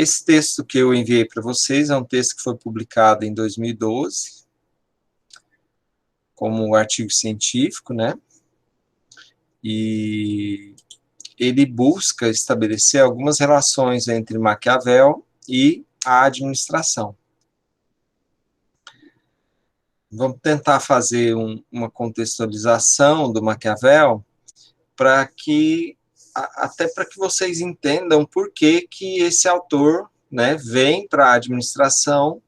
Esse texto que eu enviei para vocês é um texto que foi publicado em 2012, como artigo científico, né? E ele busca estabelecer algumas relações entre Maquiavel e a administração. Vamos tentar fazer uma contextualização do Maquiavel para que, até para que vocês entendam por que esse autor, né, vem para a administração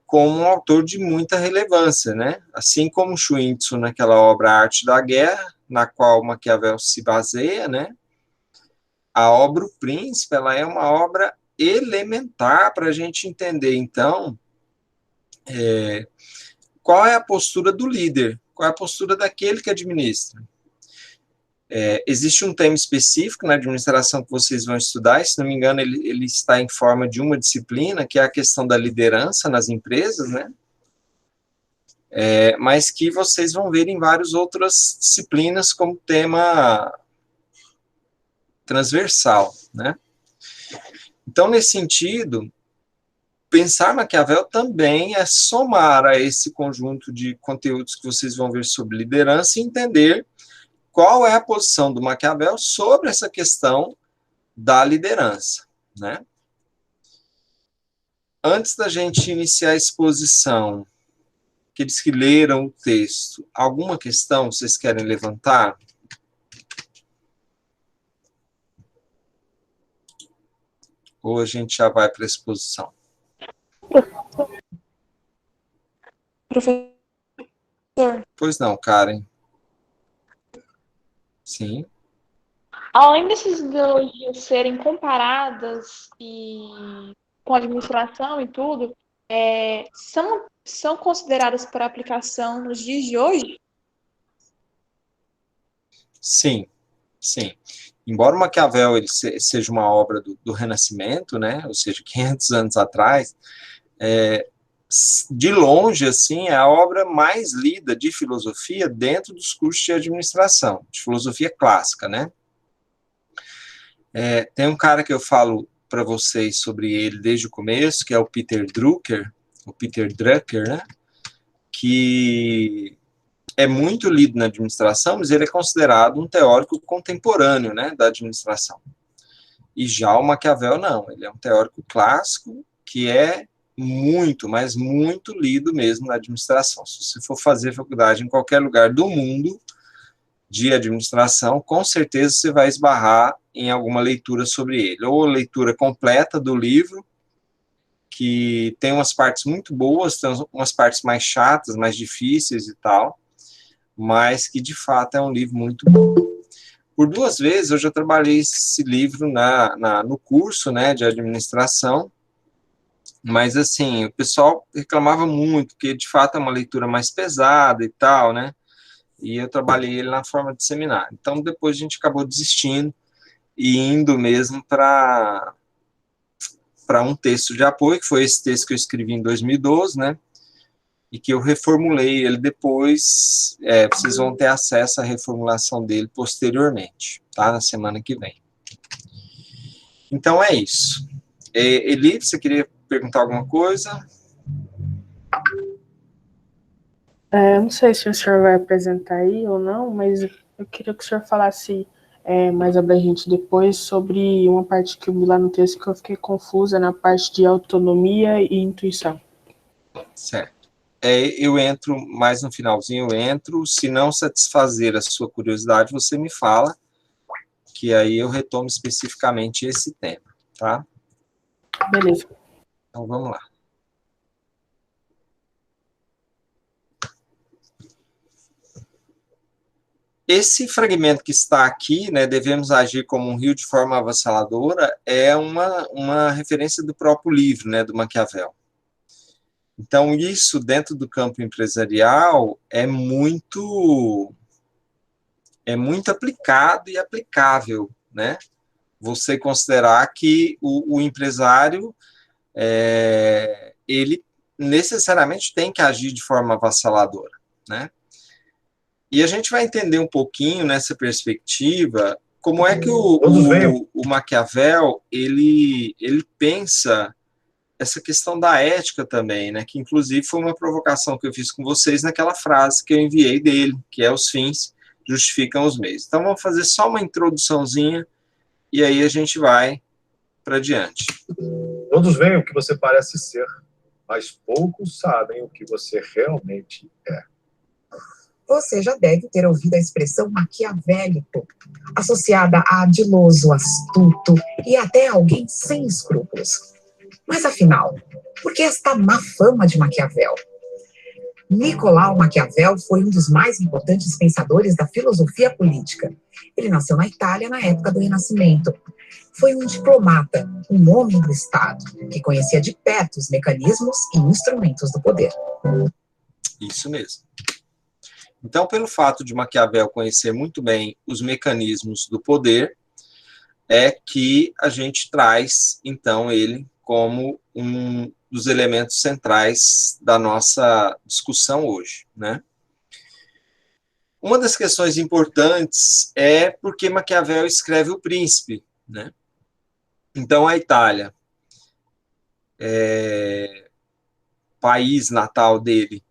como um autor de muita relevância, né? Assim como Sun Tzu naquela obra Arte da Guerra, na qual Maquiavel se baseia, né? A obra O Príncipe, ela é uma obra elementar para a gente entender, então, qual é a postura do líder, qual é a postura daquele que administra. Existe um tema específico na administração que vocês vão estudar, e, se não me engano, ele está em forma de uma disciplina, que é a questão da liderança nas empresas, né? Mas que vocês vão ver em várias outras disciplinas como tema transversal, né? Então, nesse sentido, pensar Maquiavel também é somar a esse conjunto de conteúdos que vocês vão ver sobre liderança e entender qual é a posição do Maquiavel sobre essa questão da liderança, né? Antes da gente iniciar a exposição, aqueles que leram o texto, alguma questão vocês querem levantar? Ou a gente já vai para a exposição? Professor. Pois não, Karen. Sim. Além dessas ideologias serem comparadas e com a administração e tudo, são consideradas para aplicação nos dias de hoje? Sim, sim. Embora o Maquiavel ele seja uma obra do Renascimento, né, ou seja, 500 anos atrás, de longe, assim, é a obra mais lida de filosofia dentro dos cursos de administração, de filosofia clássica, né? Tem um cara que eu falo para vocês sobre ele desde o começo, que é o Peter Drucker, né? Que é muito lido na administração, mas ele é considerado um teórico contemporâneo, né, da administração. E já o Maquiavel não, ele é um teórico clássico que é muito, mas muito lido mesmo na administração. Se você for fazer faculdade em qualquer lugar do mundo de administração, com certeza você vai esbarrar em alguma leitura sobre ele, ou leitura completa do livro, que tem umas partes muito boas, tem umas partes mais chatas, mais difíceis e tal, mas que de fato é um livro muito bom. Por 2 vezes eu já trabalhei esse livro no curso, né, de administração, mas assim, o pessoal reclamava muito, que de fato é uma leitura mais pesada e tal, né, e eu trabalhei ele na forma de seminário. Então depois a gente acabou desistindo e indo mesmo para um texto de apoio, que foi esse texto que eu escrevi em 2012, né, e que eu reformulei ele depois. Vocês vão ter acesso à reformulação dele posteriormente, tá? Na semana que vem. Então é isso. Eli, você queria perguntar alguma coisa? Não sei se o senhor vai apresentar aí ou não, mas eu queria que o senhor falasse mais abrangente depois sobre uma parte que eu vi lá no texto que eu fiquei confusa na parte de autonomia e intuição. Certo. Eu entro mais no finalzinho, se não satisfazer a sua curiosidade, você me fala, que aí eu retomo especificamente esse tema, tá? Beleza. Então vamos lá. Esse fragmento que está aqui, né, devemos agir como um rio de forma avassaladora, é uma referência do próprio livro, né, do Maquiavel. Então, isso dentro do campo empresarial é muito aplicado e aplicável, né? Você considerar que o empresário, ele necessariamente tem que agir de forma avassaladora, né? E a gente vai entender um pouquinho nessa perspectiva como é que o Maquiavel, ele pensa essa questão da ética também, né? Que inclusive foi uma provocação que eu fiz com vocês naquela frase que eu enviei dele, que é os fins justificam os meios. Então vamos fazer só uma introduçãozinha e aí a gente vai para diante. Todos veem o que você parece ser, mas poucos sabem o que você realmente é. Você já deve ter ouvido a expressão maquiavélico, associada a ardiloso, astuto e até alguém sem escrúpulos. Mas afinal, por que esta má fama de Maquiavel? Nicolau Maquiavel foi um dos mais importantes pensadores da filosofia política. Ele nasceu na Itália na época do Renascimento. Foi um diplomata, um homem do Estado, que conhecia de perto os mecanismos e instrumentos do poder. Isso mesmo. Então, pelo fato de Maquiavel conhecer muito bem os mecanismos do poder, é que a gente traz, então, ele como um dos elementos centrais da nossa discussão hoje, né? Uma das questões importantes é porque Maquiavel escreve O Príncipe, né? Então, a Itália, país natal dele,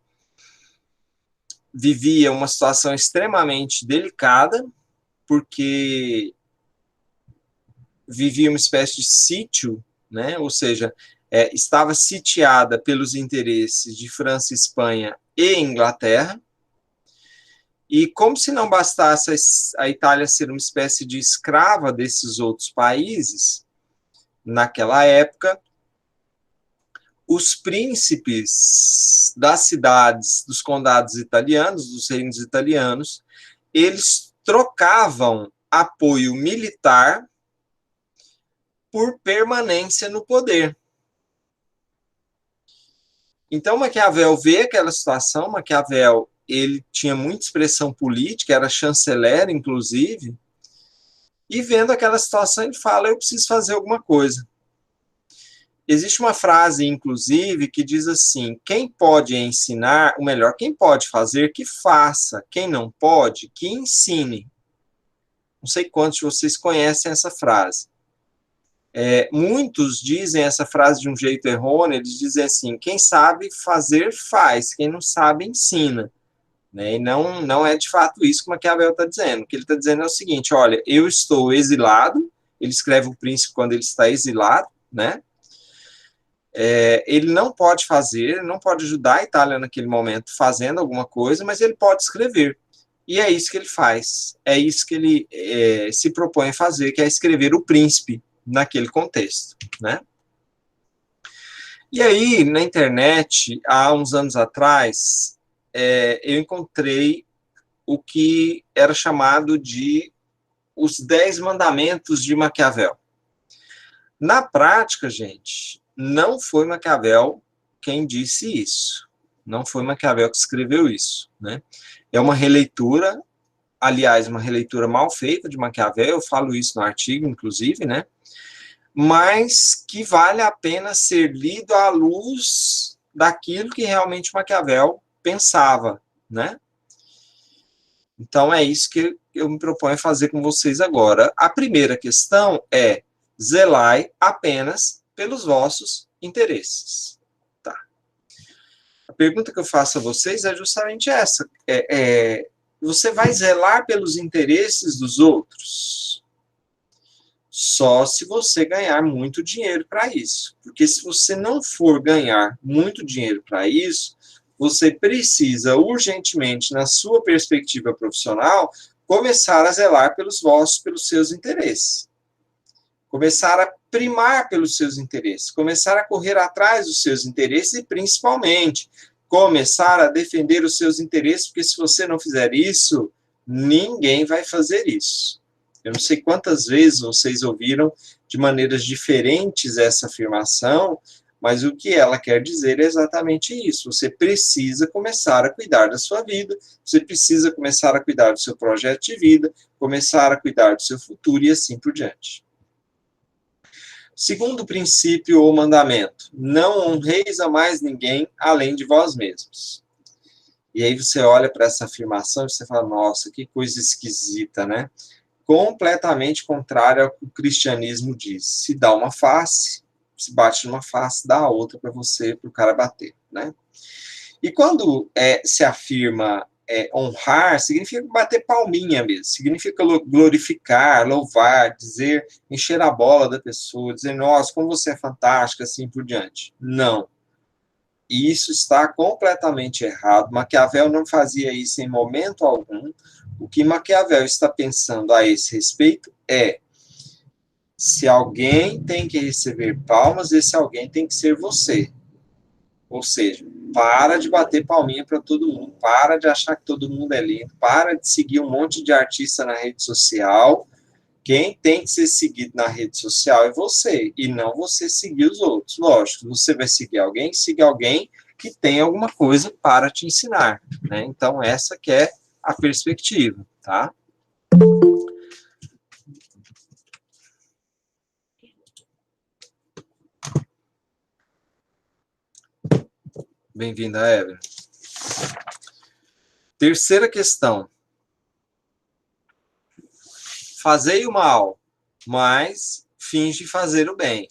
vivia uma situação extremamente delicada, porque vivia uma espécie de sítio, né? Ou seja, estava sitiada pelos interesses de França, Espanha e Inglaterra, e como se não bastasse a Itália ser uma espécie de escrava desses outros países, naquela época, os príncipes das cidades, dos condados italianos, dos reinos italianos, eles trocavam apoio militar por permanência no poder. Então, Maquiavel vê aquela situação. Maquiavel, ele tinha muita expressão política, era chanceler, inclusive, e vendo aquela situação, ele fala, eu preciso fazer alguma coisa. Existe uma frase, inclusive, que diz assim, quem pode ensinar, ou melhor, quem pode fazer, que faça, quem não pode, que ensine. Não sei quantos de vocês conhecem essa frase. Muitos dizem essa frase de um jeito errôneo, eles dizem assim, quem sabe fazer, faz, quem não sabe, ensina. Né? E não é de fato isso que Maquiavel está dizendo. O que ele está dizendo é o seguinte, olha, eu estou exilado, ele escreve O Príncipe quando ele está exilado, né? Ele não pode fazer, não pode ajudar a Itália naquele momento fazendo alguma coisa, mas ele pode escrever. E é isso que ele faz, é isso que ele se propõe a fazer, que é escrever O Príncipe naquele contexto, né? E aí, na internet, há uns anos atrás, eu encontrei o que era chamado de os 10 mandamentos de Maquiavel. Na prática, gente, não foi Maquiavel quem disse isso. Não foi Maquiavel que escreveu isso, né? É uma releitura, aliás, uma releitura mal feita de Maquiavel, eu falo isso no artigo, inclusive, né? Mas que vale a pena ser lido à luz daquilo que realmente Maquiavel pensava, né? Então, é isso que eu me proponho a fazer com vocês agora. A primeira questão é zelai apenas pelos vossos interesses. Tá. A pergunta que eu faço a vocês é justamente essa. Você vai zelar pelos interesses dos outros? Só se você ganhar muito dinheiro para isso. Porque se você não for ganhar muito dinheiro para isso, você precisa urgentemente, na sua perspectiva profissional, começar a zelar pelos seus interesses. Começar a primar pelos seus interesses, começar a correr atrás dos seus interesses e, principalmente, começar a defender os seus interesses, porque se você não fizer isso, ninguém vai fazer isso. Eu não sei quantas vezes vocês ouviram de maneiras diferentes essa afirmação, mas o que ela quer dizer é exatamente isso. Você precisa começar a cuidar da sua vida, você precisa começar a cuidar do seu projeto de vida, começar a cuidar do seu futuro e assim por diante. Segundo princípio ou mandamento, não honreis a mais ninguém além de vós mesmos. E aí você olha para essa afirmação e você fala, nossa, que coisa esquisita, né? completamente contrária ao que o cristianismo diz. Se dá uma face, se bate numa face, dá a outra para você, para o cara bater, né? E quando se afirma honrar, significa bater palminha mesmo, significa glorificar, louvar, dizer, encher a bola da pessoa, dizer, nossa, como você é fantástica, assim por diante. Não. Isso está completamente errado. Maquiavel não fazia isso em momento algum. O que Maquiavel está pensando a esse respeito é: se alguém tem que receber palmas, esse alguém tem que ser você. Ou seja, para de bater palminha para todo mundo, para de achar que todo mundo é lindo, para de seguir um monte de artista na rede social. Quem tem que ser seguido na rede social é você, e não você seguir os outros. Lógico, você vai seguir alguém, siga alguém que tem alguma coisa para te ensinar, né? Então, essa que é a perspectiva, tá? Bem-vinda, Evelyn. Terceira questão. Fazei o mal, mas finge fazer o bem.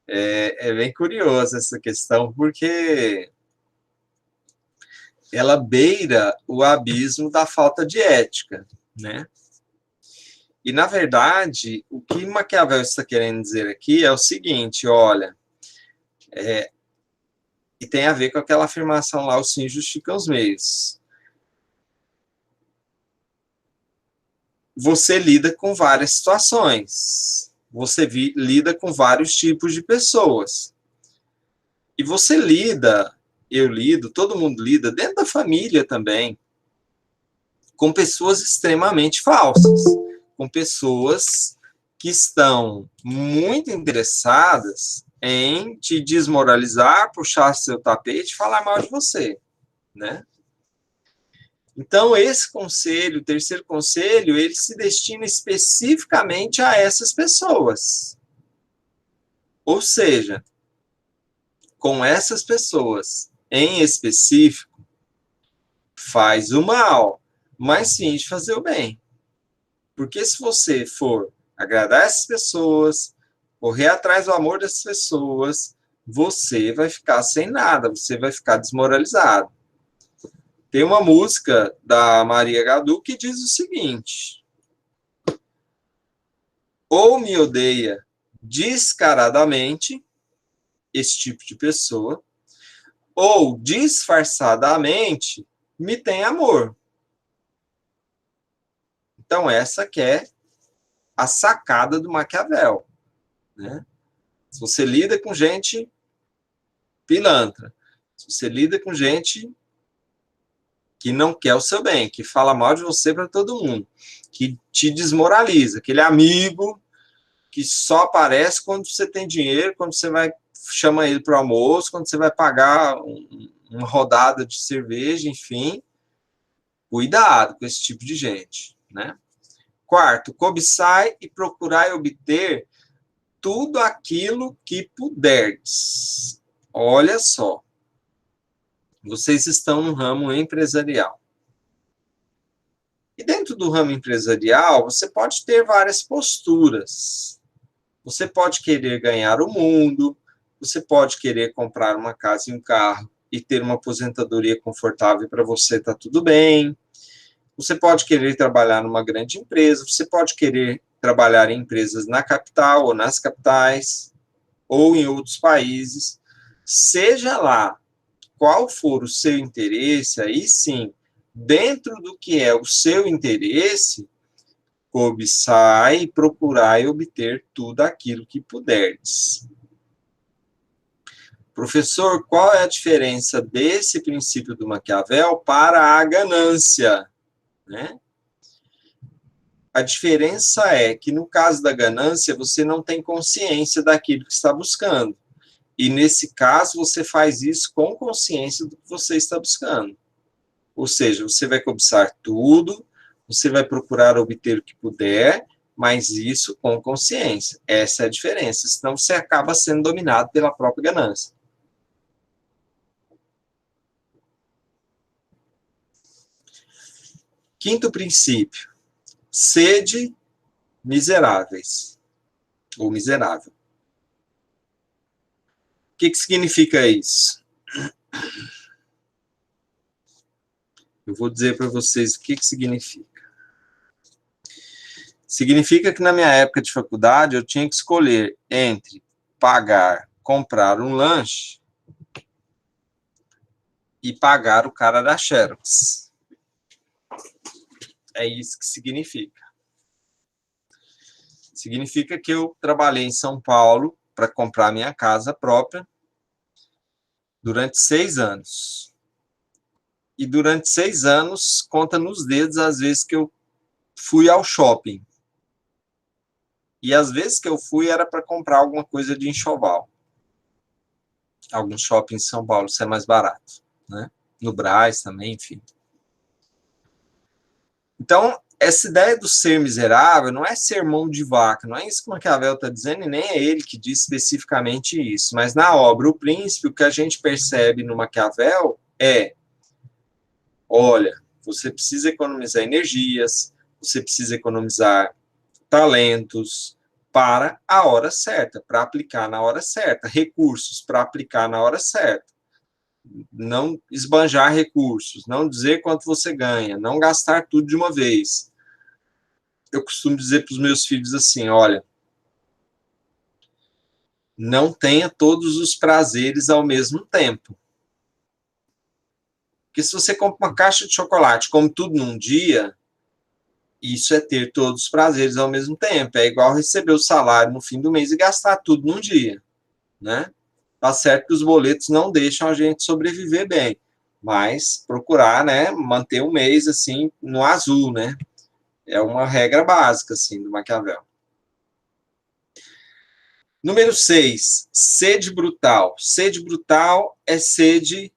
É bem curiosa essa questão, porque ela beira o abismo da falta de ética, né? E, na verdade, o que Maquiavel está querendo dizer aqui é o seguinte, olha, e tem a ver com aquela afirmação lá, os fins justificam os meios. Você lida com várias situações, você lida com vários tipos de pessoas. E você lida, eu lido, todo mundo lida, dentro da família também, com pessoas extremamente falsas, com pessoas que estão muito interessadas em te desmoralizar, puxar seu tapete e falar mal de você, né? Então, esse conselho, o terceiro conselho, ele se destina especificamente a essas pessoas. Ou seja, com essas pessoas em específico, faz o mal, mas finge fazer o bem. Porque se você for agradar essas pessoas, correr atrás do amor dessas pessoas, você vai ficar sem nada, você vai ficar desmoralizado. Tem uma música da Maria Gadu que diz o seguinte: ou me odeia descaradamente, esse tipo de pessoa, ou disfarçadamente me tem amor. Então, essa que é a sacada do Maquiavel, né? Se você lida com gente pilantra, se você lida com gente que não quer o seu bem, que fala mal de você para todo mundo, que te desmoraliza, aquele amigo que só aparece quando você tem dinheiro, quando você vai chama ele para o almoço, quando você vai pagar uma rodada de cerveja, enfim, cuidado com esse tipo de gente, né? Quarto, cobiçai e procurai obter tudo aquilo que puderdes. Olha só, vocês estão no ramo empresarial. E dentro do ramo empresarial, você pode ter várias posturas. Você pode querer ganhar o mundo, você pode querer comprar uma casa e um carro e ter uma aposentadoria confortável para você, tá tudo bem. Você pode querer trabalhar numa grande empresa, você pode querer trabalhar em empresas na capital ou nas capitais, ou em outros países. Seja lá qual for o seu interesse, aí sim, dentro do que é o seu interesse, cobiçai e procurai obter tudo aquilo que puderdes. Professor, qual é a diferença desse princípio do Maquiavel para a ganância, né? A diferença é que, no caso da ganância, você não tem consciência daquilo que está buscando. E, nesse caso, você faz isso com consciência do que você está buscando. Ou seja, você vai cobiçar tudo, você vai procurar obter o que puder, mas isso com consciência. Essa é a diferença. Senão, você acaba sendo dominado pela própria ganância. Quinto princípio. Sede miseráveis, ou miserável. O que significa isso? Eu vou dizer para vocês o que significa. Significa que na minha época de faculdade eu tinha que escolher entre comprar um lanche e pagar o cara da Xerox. É isso que significa. Significa que eu trabalhei em São Paulo para comprar minha casa própria durante 6 anos. E durante 6 anos, conta nos dedos as vezes que eu fui ao shopping. E as vezes que eu fui era para comprar alguma coisa de enxoval. Alguns shoppings em São Paulo, isso é mais barato, né? No Brás também, enfim. Então, essa ideia do ser miserável não é ser mão de vaca, não é isso que Maquiavel está dizendo, e nem é ele que diz especificamente isso. Mas na obra O Príncipe, o que a gente percebe no Maquiavel é: olha, você precisa economizar energias, você precisa economizar talentos para a hora certa, para aplicar na hora certa, recursos para aplicar na hora certa. Não esbanjar recursos, não dizer quanto você ganha, não gastar tudo de uma vez. Eu costumo dizer para os meus filhos assim: olha, não tenha todos os prazeres ao mesmo tempo. Porque se você compra uma caixa de chocolate, come tudo num dia, isso é ter todos os prazeres ao mesmo tempo. É igual receber o salário no fim do mês e gastar tudo num dia, né? Tá certo que os boletos não deixam a gente sobreviver bem, mas procurar, né, manter o mês assim no azul, né? É uma regra básica assim do Maquiavel. Número 6, sede brutal. Sede brutal é sede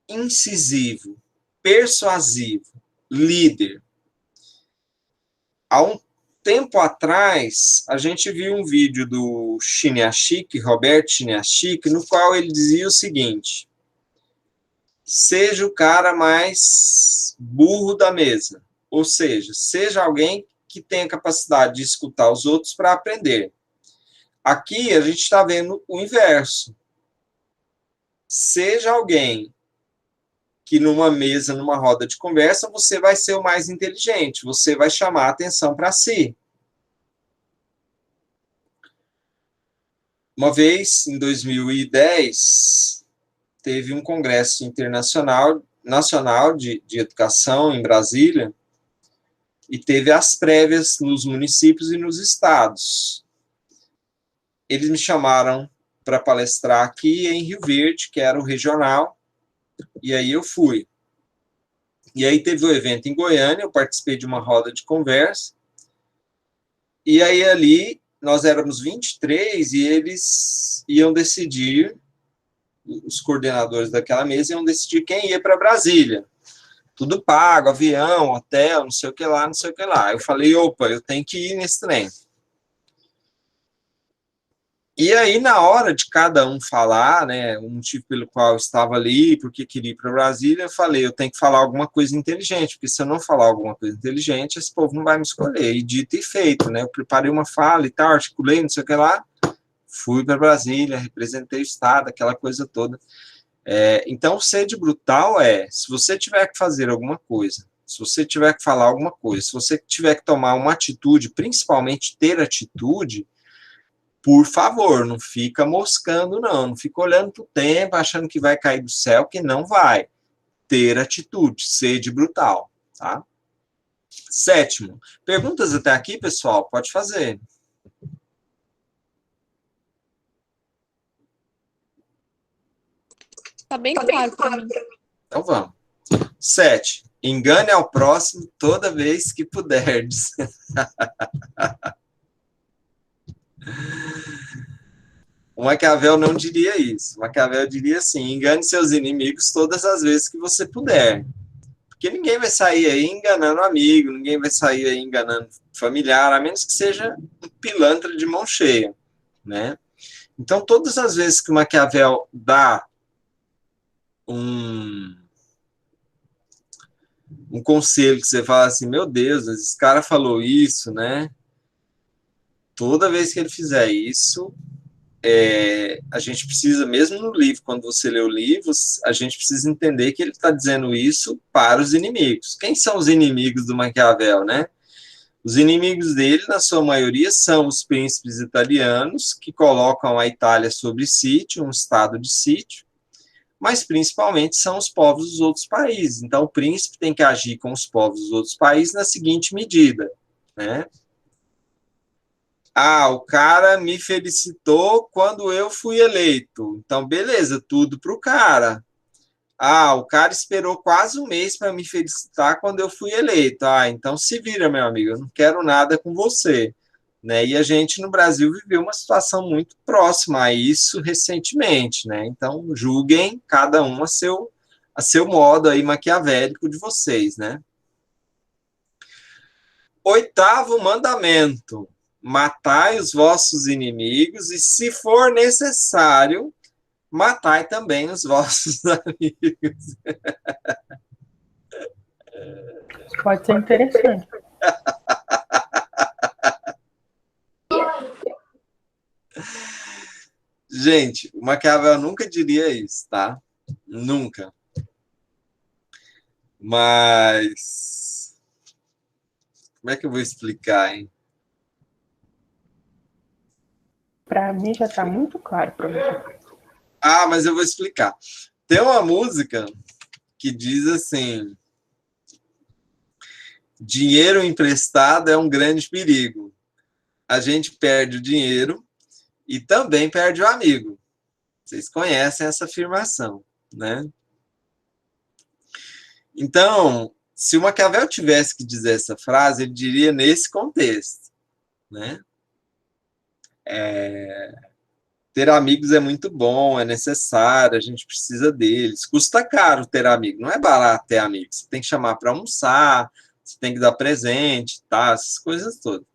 incisivo, persuasivo, líder. Há um tempo atrás, a gente viu um vídeo do Chiniachik, Roberto Chiniachik, no qual ele dizia o seguinte: seja o cara mais burro da mesa, ou seja, seja alguém que tenha capacidade de escutar os outros para aprender. Aqui a gente está vendo o inverso. Seja alguém que numa mesa, numa roda de conversa, você vai ser o mais inteligente, você vai chamar a atenção para si. Uma vez, em 2010, teve um congresso nacional de educação em Brasília, e teve as prévias nos municípios e nos estados. Eles me chamaram para palestrar aqui em Rio Verde, que era o regional, e aí eu fui. E aí teve o evento em Goiânia, eu participei de uma roda de conversa, e aí ali nós éramos 23 e eles iam decidir, os coordenadores daquela mesa iam decidir quem ia para Brasília. Tudo pago, avião, hotel, não sei o que lá, não sei o que lá. Eu falei, opa, eu tenho que ir nesse trem. E aí, na hora de cada um falar, né, o motivo pelo qual eu estava ali, porque queria ir para Brasília, eu falei, eu tenho que falar alguma coisa inteligente, porque se eu não falar alguma coisa inteligente, esse povo não vai me escolher. E dito e feito, né, eu preparei uma fala e tal, articulei, não sei o que lá, fui para Brasília, representei o Estado, aquela coisa toda. Então, sede brutal se você tiver que fazer alguma coisa, se você tiver que falar alguma coisa, se você tiver que tomar uma atitude, principalmente ter atitude, por favor, não fica moscando, não fica olhando para o tempo, achando que vai cair do céu, que não vai. Ter atitude, sede brutal, tá? 7º, perguntas até aqui, pessoal? Pode fazer. Tá bem claro para mim. Então vamos. 7, engane ao próximo toda vez que puderdes. O Maquiavel não diria isso. O Maquiavel diria assim: engane seus inimigos todas as vezes que você puder. Porque ninguém vai sair aí enganando amigo, ninguém vai sair aí enganando familiar, a menos que seja um pilantra de mão cheia, né? Então, todas as vezes que o Maquiavel dá um um conselho que você fala assim, meu Deus, esse cara falou isso, né? Toda vez que ele fizer isso, a gente precisa, mesmo no livro, quando você lê o livro, a gente precisa entender que ele está dizendo isso para os inimigos. Quem são os inimigos do Maquiavel, né? Os inimigos dele, na sua maioria, são os príncipes italianos, que colocam a Itália sob sítio, um estado de sítio, mas principalmente são os povos dos outros países. Então, o príncipe tem que agir com os povos dos outros países na seguinte medida, né? Ah, o cara me felicitou quando eu fui eleito. Então, beleza, tudo para o cara. Ah, o cara esperou quase um mês para me felicitar quando eu fui eleito. Ah, então se vira, meu amigo, eu não quero nada com você. Né? E a gente no Brasil viveu uma situação muito próxima a isso recentemente, né? Então julguem cada um a seu modo aí maquiavélico de vocês, né? 8º mandamento: matai os vossos inimigos e, se for necessário, matai também os vossos amigos. Pode ser interessante. Gente, o Maquiavel nunca diria isso, tá? Nunca. Mas como é que eu vou explicar, hein? Para mim já está muito claro, professor. Ah, mas eu vou explicar. Tem uma música que diz assim: dinheiro emprestado é um grande perigo. A gente perde o dinheiro e também perde o amigo. Vocês conhecem essa afirmação, né? Então, se o Maquiavel tivesse que dizer essa frase, ele diria nesse contexto, né? Ter amigos é muito bom, é necessário, a gente precisa deles. Custa caro ter amigo, não é barato ter amigos. Você tem que chamar para almoçar, você tem que dar presente, tá? Essas coisas todas.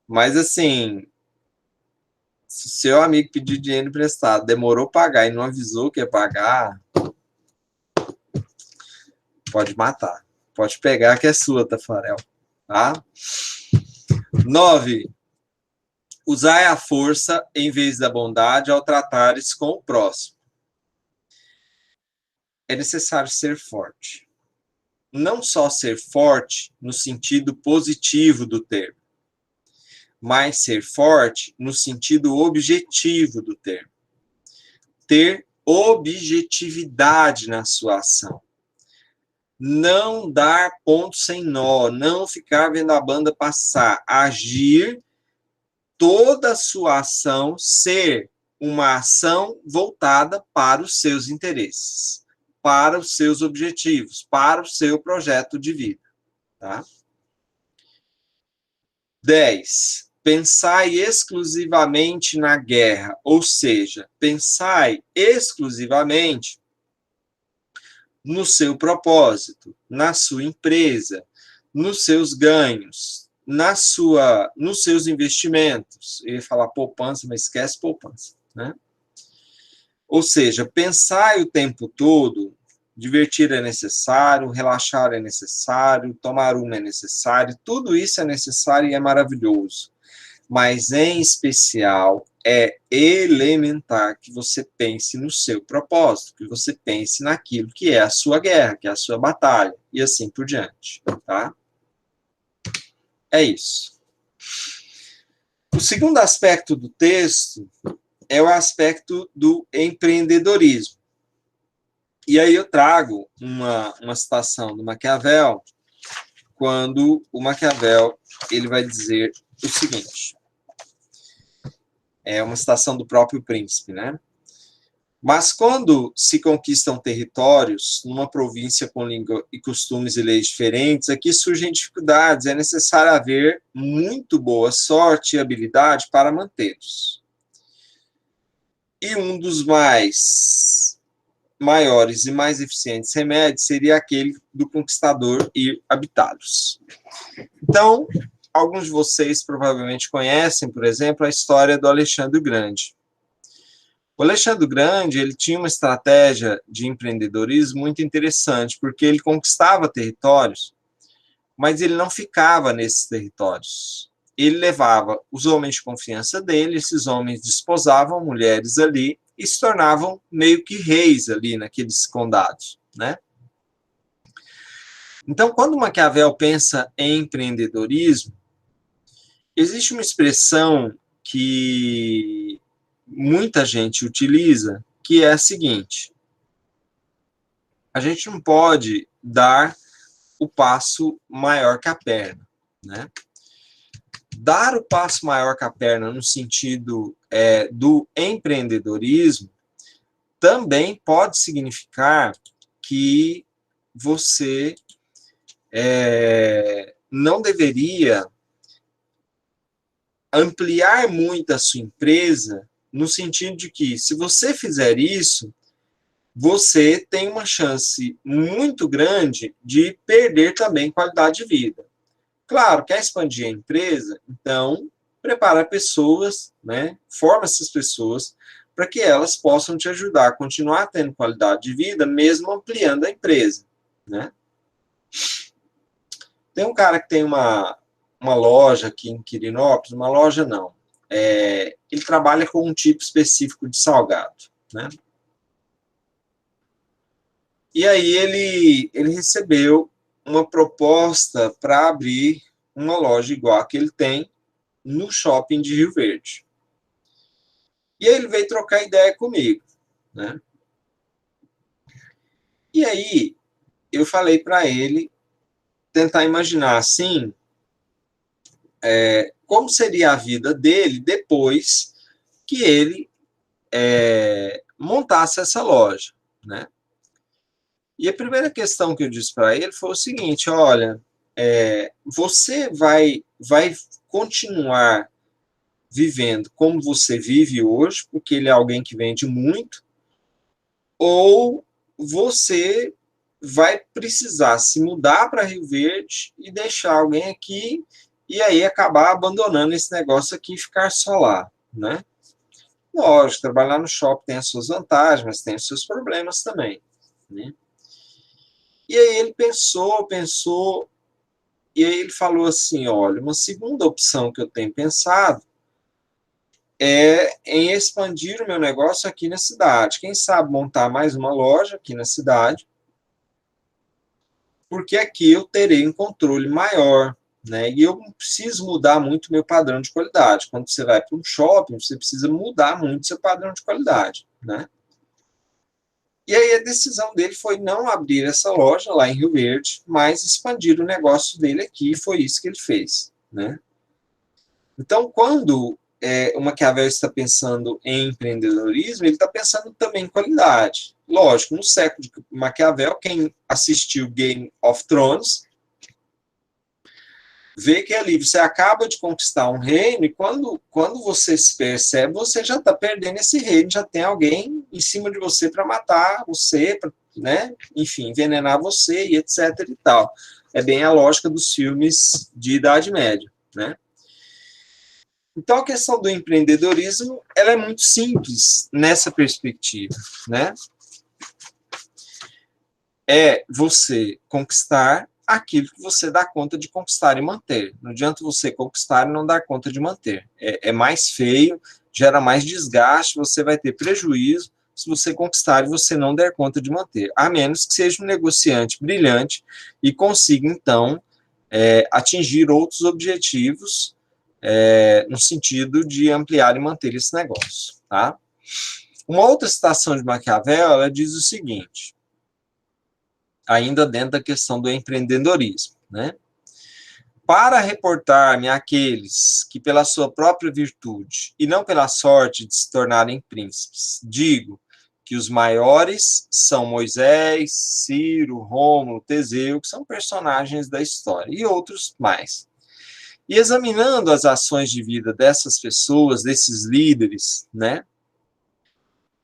Mas, assim, se o seu amigo pedir dinheiro emprestado, demorou pagar e não avisou que ia pagar, pode matar. Pode pegar que é sua, Tafarel. Tá? 9. Usai a força em vez da bondade ao tratares com o próximo. É necessário ser forte. Não só ser forte no sentido positivo do termo, mas ser forte no sentido objetivo do termo. Ter objetividade na sua ação. Não dar ponto sem nó, não ficar vendo a banda passar. Agir, toda a sua ação ser uma ação voltada para os seus interesses, para os seus objetivos, para o seu projeto de vida. Tá? 10. Pensai exclusivamente na guerra, ou seja, pensai exclusivamente no seu propósito, na sua empresa, nos seus ganhos, nos seus investimentos. Eu ia falar poupança, mas esquece poupança, né? Ou seja, pensar o tempo todo, divertir é necessário, relaxar é necessário, tomar uma é necessário, tudo isso é necessário e é maravilhoso. Mas, em especial, é elementar que você pense no seu propósito, que você pense naquilo que é a sua guerra, que é a sua batalha, e assim por diante, tá? É isso. O segundo aspecto do texto é o aspecto do empreendedorismo. E aí eu trago uma citação do Maquiavel, quando o Maquiavel ele vai dizer o seguinte. É uma citação do próprio príncipe, né? Mas quando se conquistam territórios numa província com língua e costumes e leis diferentes, aqui surgem dificuldades, é necessário haver muito boa sorte e habilidade para mantê-los. E um dos maiores e mais eficientes remédios seria aquele do conquistador ir habitá-los. Então, alguns de vocês provavelmente conhecem, por exemplo, a história do Alexandre o Grande. O Alexandre o Grande, ele tinha uma estratégia de empreendedorismo muito interessante, porque ele conquistava territórios, mas ele não ficava nesses territórios. Ele levava os homens de confiança dele, esses homens desposavam mulheres ali e se tornavam meio que reis ali naqueles condados, né? Então, quando Maquiavel pensa em empreendedorismo, existe uma expressão que muita gente utiliza, que é a seguinte: a gente não pode dar o passo maior que a perna, né? Dar o passo maior que a perna no sentido do empreendedorismo também pode significar que você não deveria ampliar muito a sua empresa, no sentido de que, se você fizer isso, você tem uma chance muito grande de perder também qualidade de vida. Claro, quer expandir a empresa? Então, prepara pessoas, né? Forma essas pessoas para que elas possam te ajudar a continuar tendo qualidade de vida, mesmo ampliando a empresa, né? Tem um cara que tem uma loja aqui em Quirinópolis, uma loja não. Ele trabalha com um tipo específico de salgado, né? E aí ele recebeu uma proposta para abrir uma loja igual a que ele tem no shopping de Rio Verde. E aí ele veio trocar ideia comigo, né? E aí eu falei para ele tentar imaginar assim, como seria a vida dele depois que ele montasse essa loja, né? E a primeira questão que eu disse para ele foi o seguinte: olha, você vai continuar vivendo como você vive hoje, porque ele é alguém que vende muito, ou você vai precisar se mudar para Rio Verde e deixar alguém aqui e aí acabar abandonando esse negócio aqui e ficar só lá, né? Lógico, trabalhar no shopping tem as suas vantagens, mas tem os seus problemas também, né? E aí ele pensou, e aí ele falou assim: olha, uma segunda opção que eu tenho pensado é em expandir o meu negócio aqui na cidade. Quem sabe montar mais uma loja aqui na cidade, porque aqui eu terei um controle maior, né? E eu não preciso mudar muito meu padrão de qualidade. Quando você vai para um shopping, você precisa mudar muito seu padrão de qualidade, né? E aí a decisão dele foi não abrir essa loja lá em Rio Verde, mas expandir o negócio dele aqui, e foi isso que ele fez, né? Então, quando o Maquiavel está pensando em empreendedorismo, ele está pensando também em qualidade. Lógico, no século de Maquiavel, quem assistiu Game of Thrones vê que ali você acaba de conquistar um reino e quando você se percebe, você já está perdendo esse reino, já tem alguém em cima de você para matar você, pra, né? Enfim, envenenar você e etc e tal. É bem a lógica dos filmes de Idade Média, né? Então, a questão do empreendedorismo, ela é muito simples nessa perspectiva, né? É você conquistar aquilo que você dá conta de conquistar e manter. Não adianta você conquistar e não dar conta de manter. É mais feio, gera mais desgaste, você vai ter prejuízo se você conquistar e você não der conta de manter. A menos que seja um negociante brilhante e consiga, então, atingir outros objetivos no sentido de ampliar e manter esse negócio, tá? Uma outra citação de Maquiavel, ela diz o seguinte, ainda dentro da questão do empreendedorismo, né? Para reportar-me àqueles que, pela sua própria virtude e não pela sorte de se tornarem príncipes, digo que os maiores são Moisés, Ciro, Rômulo, Teseu, que são personagens da história, e outros mais. E examinando as ações de vida dessas pessoas, desses líderes, né,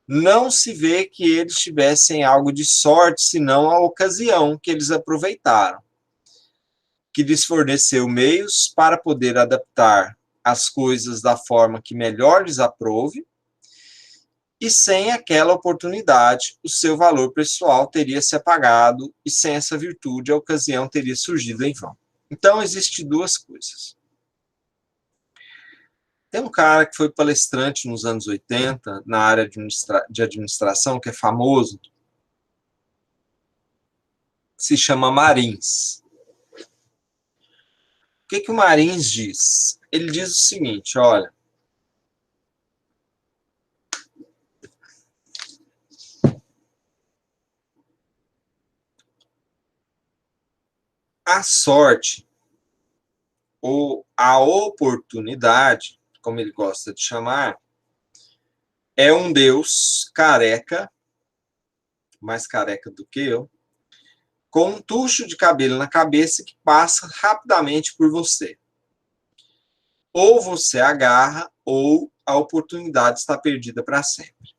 não se vê que eles tivessem algo de sorte, senão a ocasião que eles aproveitaram, que lhes forneceu meios para poder adaptar as coisas da forma que melhor lhes aprouve, e sem aquela oportunidade, o seu valor pessoal teria se apagado, e sem essa virtude, a ocasião teria surgido em vão. Então, existem duas coisas. Tem um cara que foi palestrante nos anos 80, na área de administração, que é famoso, se chama Marins. O que o Marins diz? Ele diz o seguinte, olha, a sorte ou a oportunidade, como ele gosta de chamar, é um Deus careca, mais careca do que eu, com um tucho de cabelo na cabeça que passa rapidamente por você. Ou você agarra, ou a oportunidade está perdida para sempre.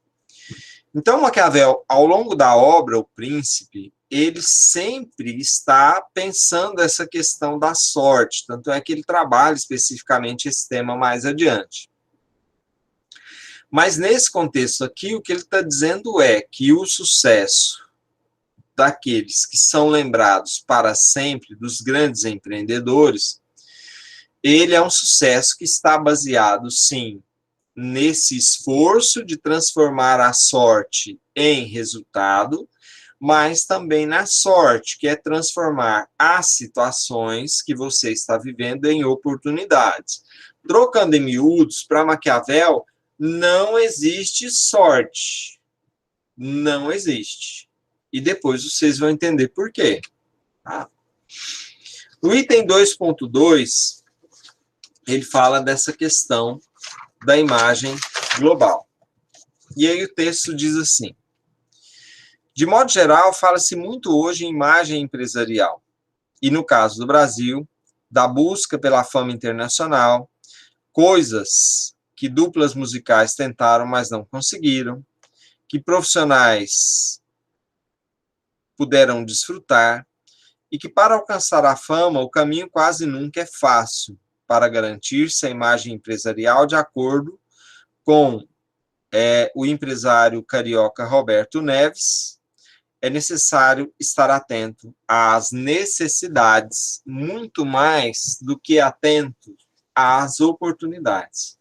Então, Maquiavel, ao longo da obra, O Príncipe, ele sempre está pensando essa questão da sorte, tanto é que ele trabalha especificamente esse tema mais adiante. Mas nesse contexto aqui, o que ele está dizendo é que o sucesso daqueles que são lembrados para sempre, dos grandes empreendedores, ele é um sucesso que está baseado, sim, nesse esforço de transformar a sorte em resultado, mas também na sorte, que é transformar as situações que você está vivendo em oportunidades. Trocando em miúdos, para Maquiavel, não existe sorte. Não existe. E depois vocês vão entender por quê. Tá? O item 2.2, ele fala dessa questão da imagem global. E aí o texto diz assim: de modo geral, fala-se muito hoje em imagem empresarial. E no caso do Brasil, da busca pela fama internacional, coisas que duplas musicais tentaram, mas não conseguiram, que profissionais puderam desfrutar, e que para alcançar a fama, o caminho quase nunca é fácil para garantir-se a imagem empresarial de acordo com o empresário carioca Roberto Neves. É necessário estar atento às necessidades, muito mais do que atento às oportunidades.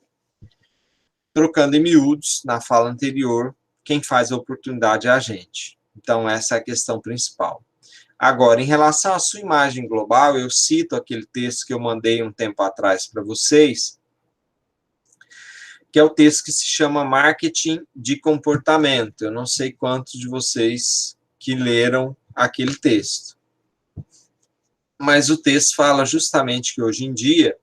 Trocando em miúdos, na fala anterior, quem faz a oportunidade é a gente. Então, essa é a questão principal. Agora, em relação à sua imagem global, eu cito aquele texto que eu mandei um tempo atrás para vocês, que é o texto que se chama Marketing de Comportamento. Eu não sei quantos de vocês que leram aquele texto. Mas o texto fala justamente que hoje em dia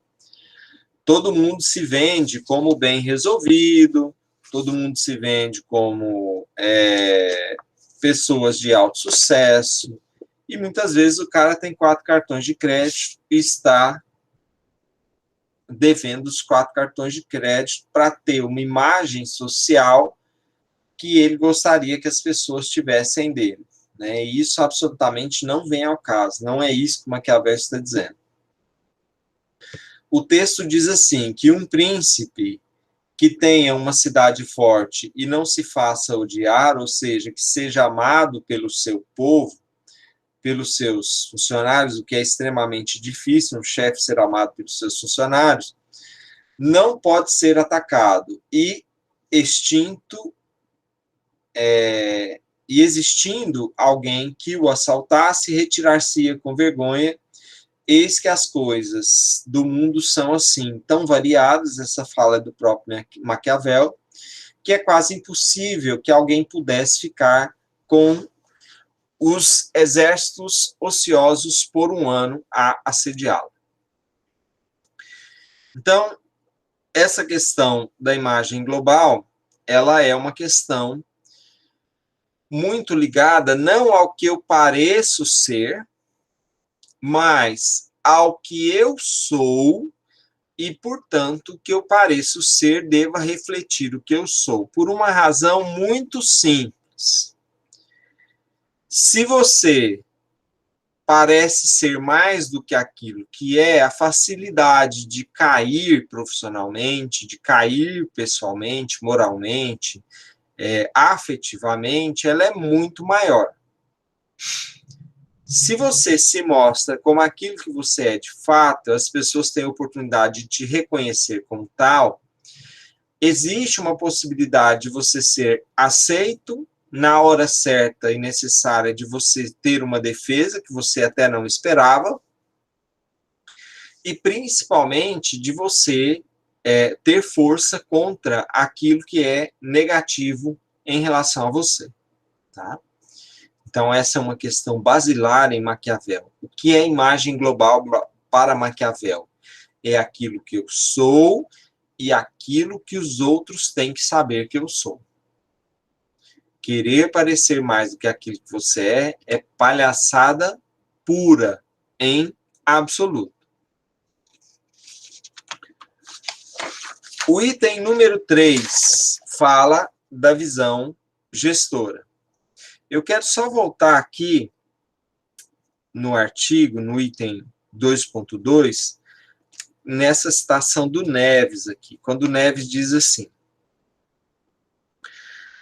todo mundo se vende como bem resolvido, todo mundo se vende como pessoas de alto sucesso, e muitas vezes o cara tem 4 cartões de crédito e está devendo os 4 cartões de crédito para ter uma imagem social que ele gostaria que as pessoas tivessem dele. Né? E isso absolutamente não vem ao caso, não é isso que Maquiavel está dizendo. O texto diz assim, que um príncipe que tenha uma cidade forte e não se faça odiar, ou seja, que seja amado pelo seu povo, pelos seus funcionários, o que é extremamente difícil, um chefe ser amado pelos seus funcionários, não pode ser atacado e extinto, e existindo alguém que o assaltasse, retirar-se-ia com vergonha. Eis que as coisas do mundo são assim, tão variadas, essa fala é do próprio Maquiavel, que é quase impossível que alguém pudesse ficar com os exércitos ociosos por um ano a assediá-lo. Então, essa questão da imagem global, ela é uma questão muito ligada não ao que eu pareço ser, mas ao que eu sou e, portanto, o que eu pareço ser deva refletir o que eu sou, por uma razão muito simples. Se você parece ser mais do que aquilo que é, a facilidade de cair profissionalmente, de cair pessoalmente, moralmente, afetivamente, ela é muito maior. Se você se mostra como aquilo que você é de fato, as pessoas têm a oportunidade de te reconhecer como tal, existe uma possibilidade de você ser aceito na hora certa e necessária, de você ter uma defesa que você até não esperava, e principalmente de você ter força contra aquilo que é negativo em relação a você, tá? Então, essa é uma questão basilar em Maquiavel. O que é imagem global para Maquiavel? É aquilo que eu sou e aquilo que os outros têm que saber que eu sou. Querer parecer mais do que aquilo que você é palhaçada pura, em absoluto. O item número 3 fala da visão gestora. Eu quero só voltar aqui no artigo, no item 2.2, nessa citação do Neves aqui, quando o Neves diz assim: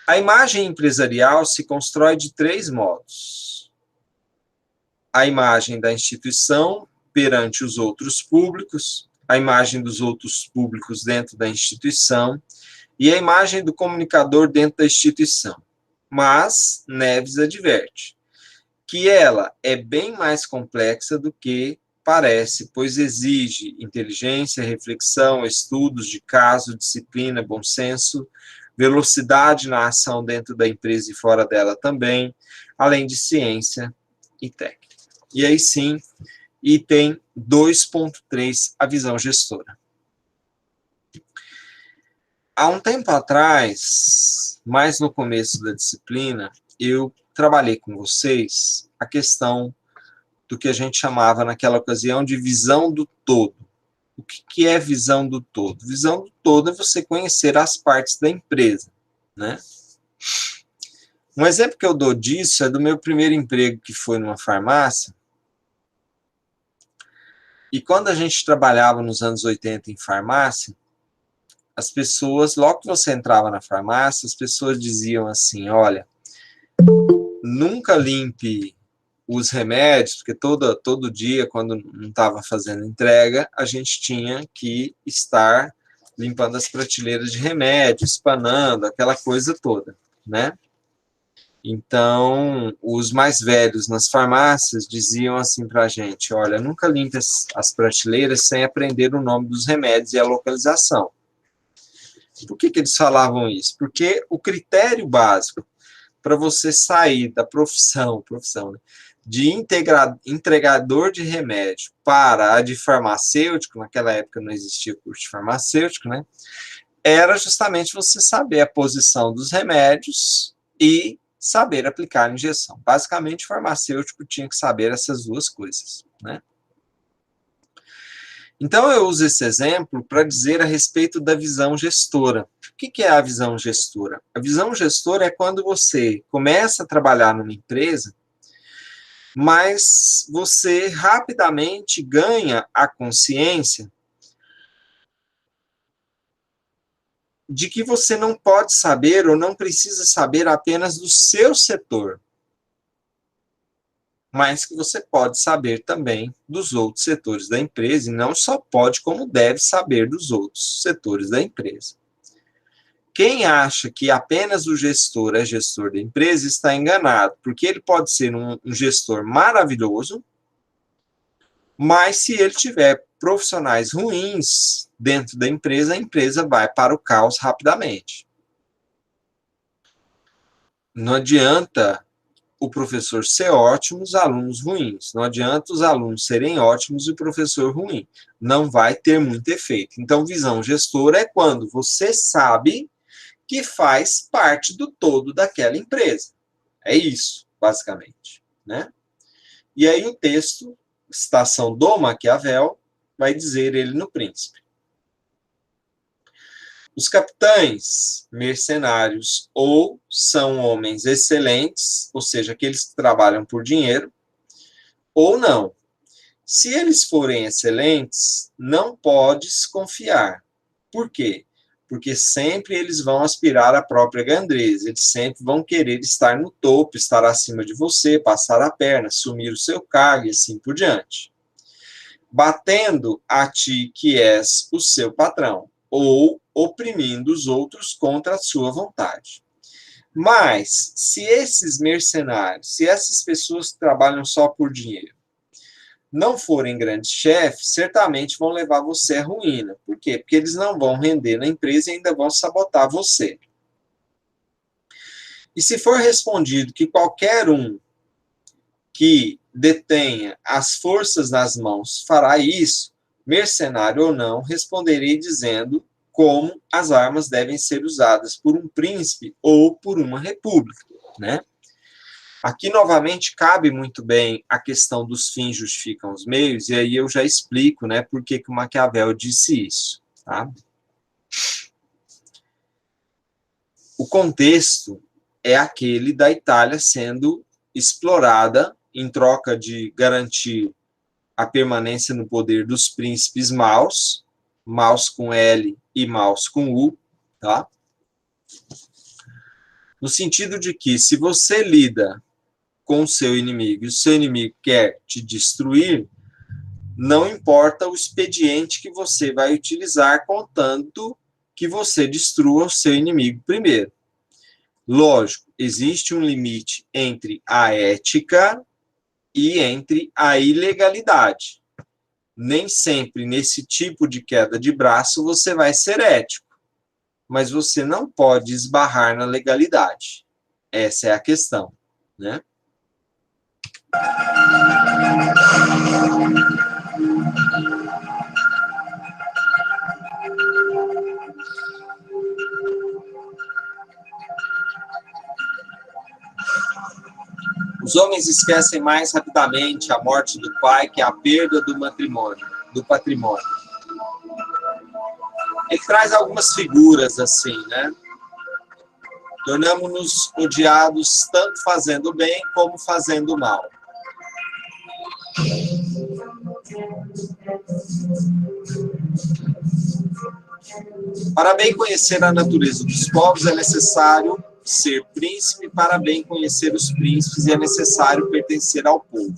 a imagem empresarial se constrói de 3 modos. A imagem da instituição perante os outros públicos, a imagem dos outros públicos dentro da instituição e a imagem do comunicador dentro da instituição. Mas Neves adverte que ela é bem mais complexa do que parece, pois exige inteligência, reflexão, estudos de caso, disciplina, bom senso, velocidade na ação dentro da empresa e fora dela também, além de ciência e técnica. E aí sim, item 2.3, a visão gestora. Há um tempo atrás, mais no começo da disciplina, eu trabalhei com vocês a questão do que a gente chamava naquela ocasião de visão do todo. O que é visão do todo? Visão do todo é você conhecer as partes da empresa, né? Um exemplo que eu dou disso é do meu primeiro emprego, que foi numa farmácia. E quando a gente trabalhava nos anos 80 em farmácia, as pessoas, logo que você entrava na farmácia, as pessoas diziam assim: olha, nunca limpe os remédios, porque todo dia, quando não estava fazendo entrega, a gente tinha que estar limpando as prateleiras de remédio, espanando, aquela coisa toda, né? Então, os mais velhos nas farmácias diziam assim para a gente: olha, nunca limpe as prateleiras sem aprender o nome dos remédios e a localização. Por que eles falavam isso? Porque o critério básico para você sair da profissão, né, de entregador de remédio para a de farmacêutico, naquela época não existia curso de farmacêutico, né? Era justamente você saber a posição dos remédios e saber aplicar a injeção. Basicamente, o farmacêutico tinha que saber essas duas coisas, né? Então, eu uso esse exemplo para dizer a respeito da visão gestora. O que é a visão gestora? A visão gestora é quando você começa a trabalhar numa empresa, mas você rapidamente ganha a consciência de que você não pode saber ou não precisa saber apenas do seu setor, mas que você pode saber também dos outros setores da empresa, e não só pode, como deve saber dos outros setores da empresa. Quem acha que apenas o gestor é gestor da empresa está enganado, porque ele pode ser um gestor maravilhoso, mas se ele tiver profissionais ruins dentro da empresa, a empresa vai para o caos rapidamente. Não adianta o professor ser ótimo, os alunos ruins. Não adianta os alunos serem ótimos e o professor ruim. Não vai ter muito efeito. Então, visão gestora é quando você sabe que faz parte do todo daquela empresa. É isso, basicamente, né? E aí o texto, citação do Maquiavel, vai dizer ele no Príncipe: os capitães mercenários ou são homens excelentes, ou seja, aqueles que trabalham por dinheiro, ou não. Se eles forem excelentes, não podes confiar. Por quê? porque sempre eles vão aspirar à própria grandeza, eles sempre vão querer estar no topo, estar acima de você, passar a perna, assumir o seu cargo e assim por diante. Batendo a ti que és o seu patrão, ou oprimindo os outros contra a sua vontade. Mas, se esses mercenários, se essas pessoas que trabalham só por dinheiro, não forem grandes chefes, certamente vão levar você à ruína. Por quê? Porque eles não vão render na empresa e ainda vão sabotar você. E se for respondido que qualquer um que detenha as forças nas mãos fará isso, mercenário ou não, responderei dizendo como as armas devem ser usadas por um príncipe ou por uma república, né? Aqui, novamente, cabe muito bem a questão dos fins justificam os meios, e aí eu já explico, né, por que o Maquiavel disse isso, tá? O contexto é aquele da Itália sendo explorada em troca de garantir a permanência no poder dos príncipes maus, maus com L e maus com U, tá? No sentido de que, se você lida com o seu inimigo e o seu inimigo quer te destruir, não importa o expediente que você vai utilizar, contanto que você destrua o seu inimigo primeiro. Lógico, existe um limite entre a ética e entre a ilegalidade. Nem sempre nesse tipo de queda de braço você vai ser ético, mas você não pode esbarrar na legalidade. Essa é a questão, né? Os homens esquecem mais rapidamente a morte do pai que a perda do patrimônio. Ele traz algumas figuras assim, né? Tornamos-nos odiados tanto fazendo bem como fazendo mal. Para bem conhecer a natureza dos povos é necessário ser príncipe, para bem conhecer os príncipes é necessário pertencer ao povo.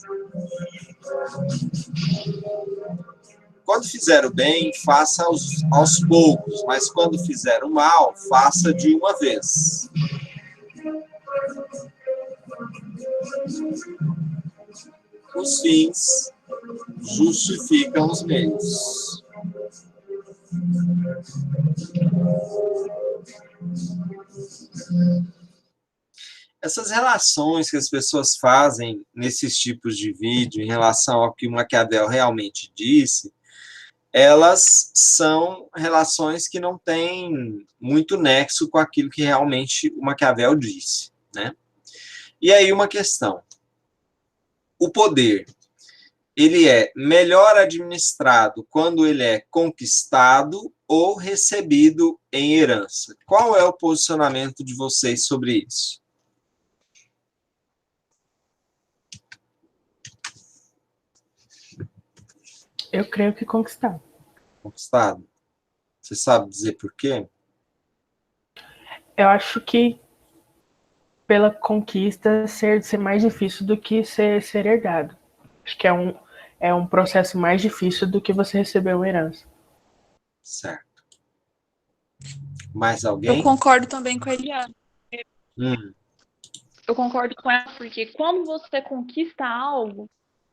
Quando fizer o bem, faça aos poucos, mas quando fizer o mal, faça de uma vez. Os fins justificam os meios. Essas relações que as pessoas fazem nesses tipos de vídeo em relação ao que o Maquiavel realmente disse, elas são relações que não têm muito nexo com aquilo que realmente o Maquiavel disse, né? E aí uma questão. O poder, ele é melhor administrado quando ele é conquistado ou recebido em herança? Qual é o posicionamento de vocês sobre isso? Eu creio que conquistado. Conquistado. Você sabe dizer por quê? Eu acho que pela conquista ser mais difícil do que ser herdado. Acho que é um processo mais difícil do que você receber uma herança. Certo. Mais alguém? Eu concordo também com a Eliana. Hum. Eu concordo com ela, porque quando você conquista algo,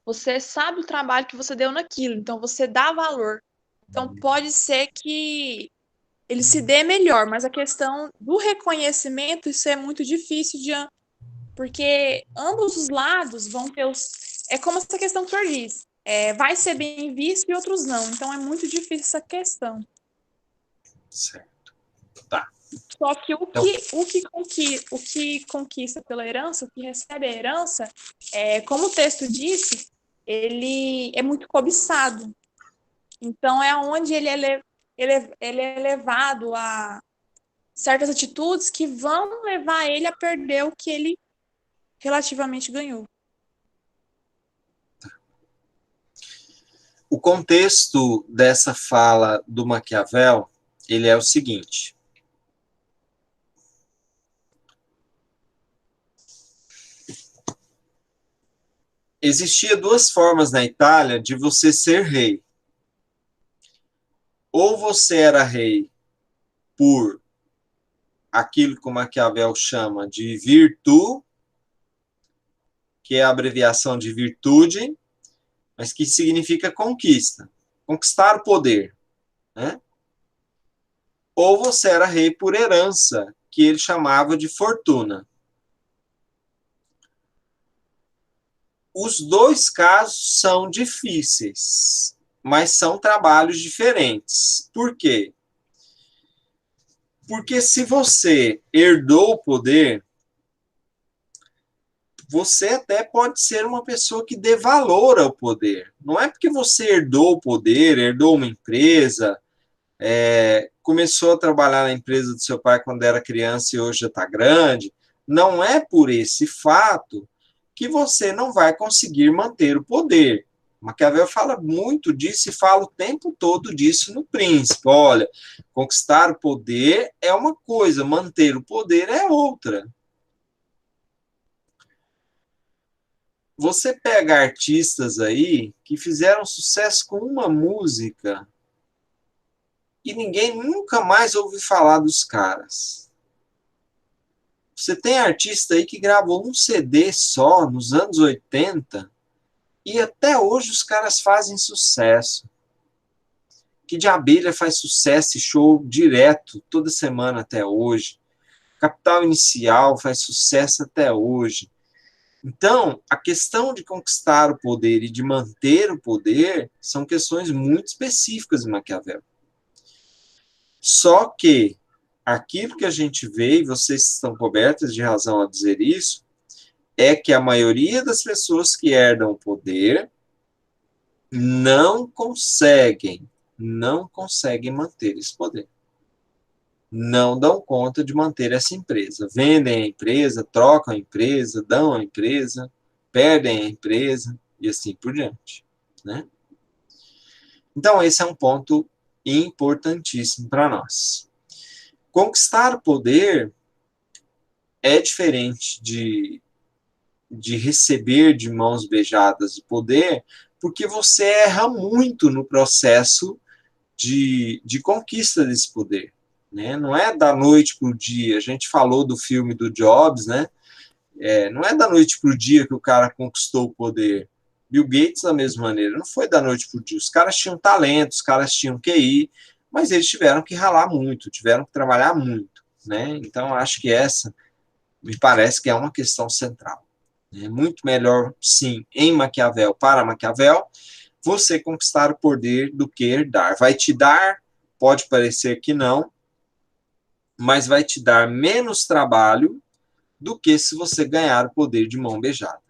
você sabe o trabalho que você deu naquilo, então você dá valor. Então pode ser que ele se dê melhor, mas a questão do reconhecimento, isso é muito difícil porque ambos os lados vão ter é como essa questão que o senhor diz, vai ser bem visto e outros não, então é muito difícil essa questão. Certo. Tá. Só que o que conquista pela herança, o que recebe a herança, como o texto disse, ele é muito cobiçado. Então é onde ele é levado a certas atitudes que vão levar ele a perder o que ele relativamente ganhou. O contexto dessa fala do Maquiavel ele é o seguinte. Existia duas formas na Itália de você ser rei. Ou você era rei por aquilo que o Maquiavel chama de virtu, que é a abreviação de virtude, mas que significa conquista, conquistar o poder, né? Ou você era rei por herança, que ele chamava de fortuna. Os dois casos são difíceis, mas são trabalhos diferentes. Por quê? Porque se você herdou o poder, você até pode ser uma pessoa que dê valor ao poder. Não é porque você herdou o poder, herdou uma empresa, começou a trabalhar na empresa do seu pai quando era criança e hoje já está grande. Não é por esse fato que você não vai conseguir manter o poder. Maquiavel fala muito disso e fala o tempo todo disso no Príncipe. Olha, conquistar o poder é uma coisa, manter o poder é outra. Você pega artistas aí que fizeram sucesso com uma música e ninguém nunca mais ouviu falar dos caras. Você tem artista aí que gravou um CD só nos anos 80 e até hoje os caras fazem sucesso. Kid de Abelha faz sucesso e show direto, toda semana até hoje. Capital Inicial faz sucesso até hoje. Então, a questão de conquistar o poder e de manter o poder são questões muito específicas em Maquiavel. Só que aquilo que a gente vê, e vocês estão cobertas de razão a dizer isso, é que a maioria das pessoas que herdam o poder não conseguem manter esse poder. Não dão conta de manter essa empresa. Vendem a empresa, trocam a empresa, dão a empresa, perdem a empresa e assim por diante, né? Então, esse é um ponto importantíssimo para nós. Conquistar o poder é diferente de receber de mãos beijadas o poder, porque você erra muito no processo de conquista desse poder. Né? Não é da noite para o dia. A gente falou do filme do Jobs, né? Não é da noite para o dia que o cara conquistou o poder. Bill Gates, da mesma maneira, não foi da noite para o dia. Os caras tinham talento, os caras tinham QI, mas eles tiveram que ralar muito, tiveram que trabalhar muito. Né? Então, acho que essa me parece que é uma questão central. É muito melhor, sim, em Maquiavel, para Maquiavel, você conquistar o poder do que herdar. Vai te dar, pode parecer que não, mas vai te dar menos trabalho do que se você ganhar o poder de mão beijada.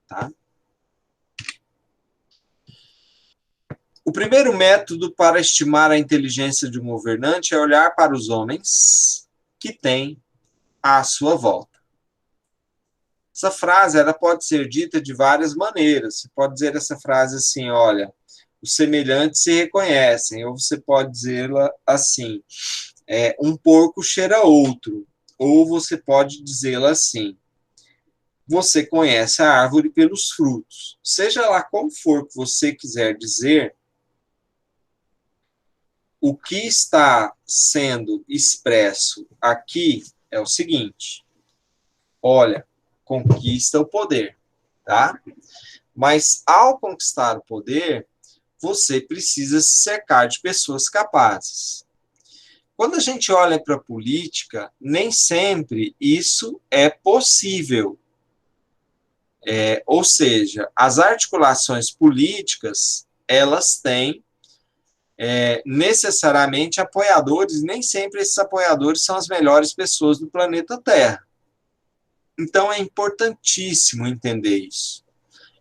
Tá? O primeiro método para estimar a inteligência de um governante é olhar para os homens que tem à sua volta. Essa frase ela pode ser dita de várias maneiras. Você pode dizer essa frase assim, olha, os semelhantes se reconhecem, ou você pode dizê-la assim, um porco cheira outro, ou você pode dizê-la assim, você conhece a árvore pelos frutos. Seja lá como for que você quiser dizer, o que está sendo expresso aqui é o seguinte, olha, conquista o poder, tá? Mas ao conquistar o poder, você precisa se cercar de pessoas capazes. Quando a gente olha para a política, nem sempre isso é possível. Ou seja, as articulações políticas, elas têm necessariamente apoiadores, nem sempre esses apoiadores são as melhores pessoas do planeta Terra. Então, é importantíssimo entender isso.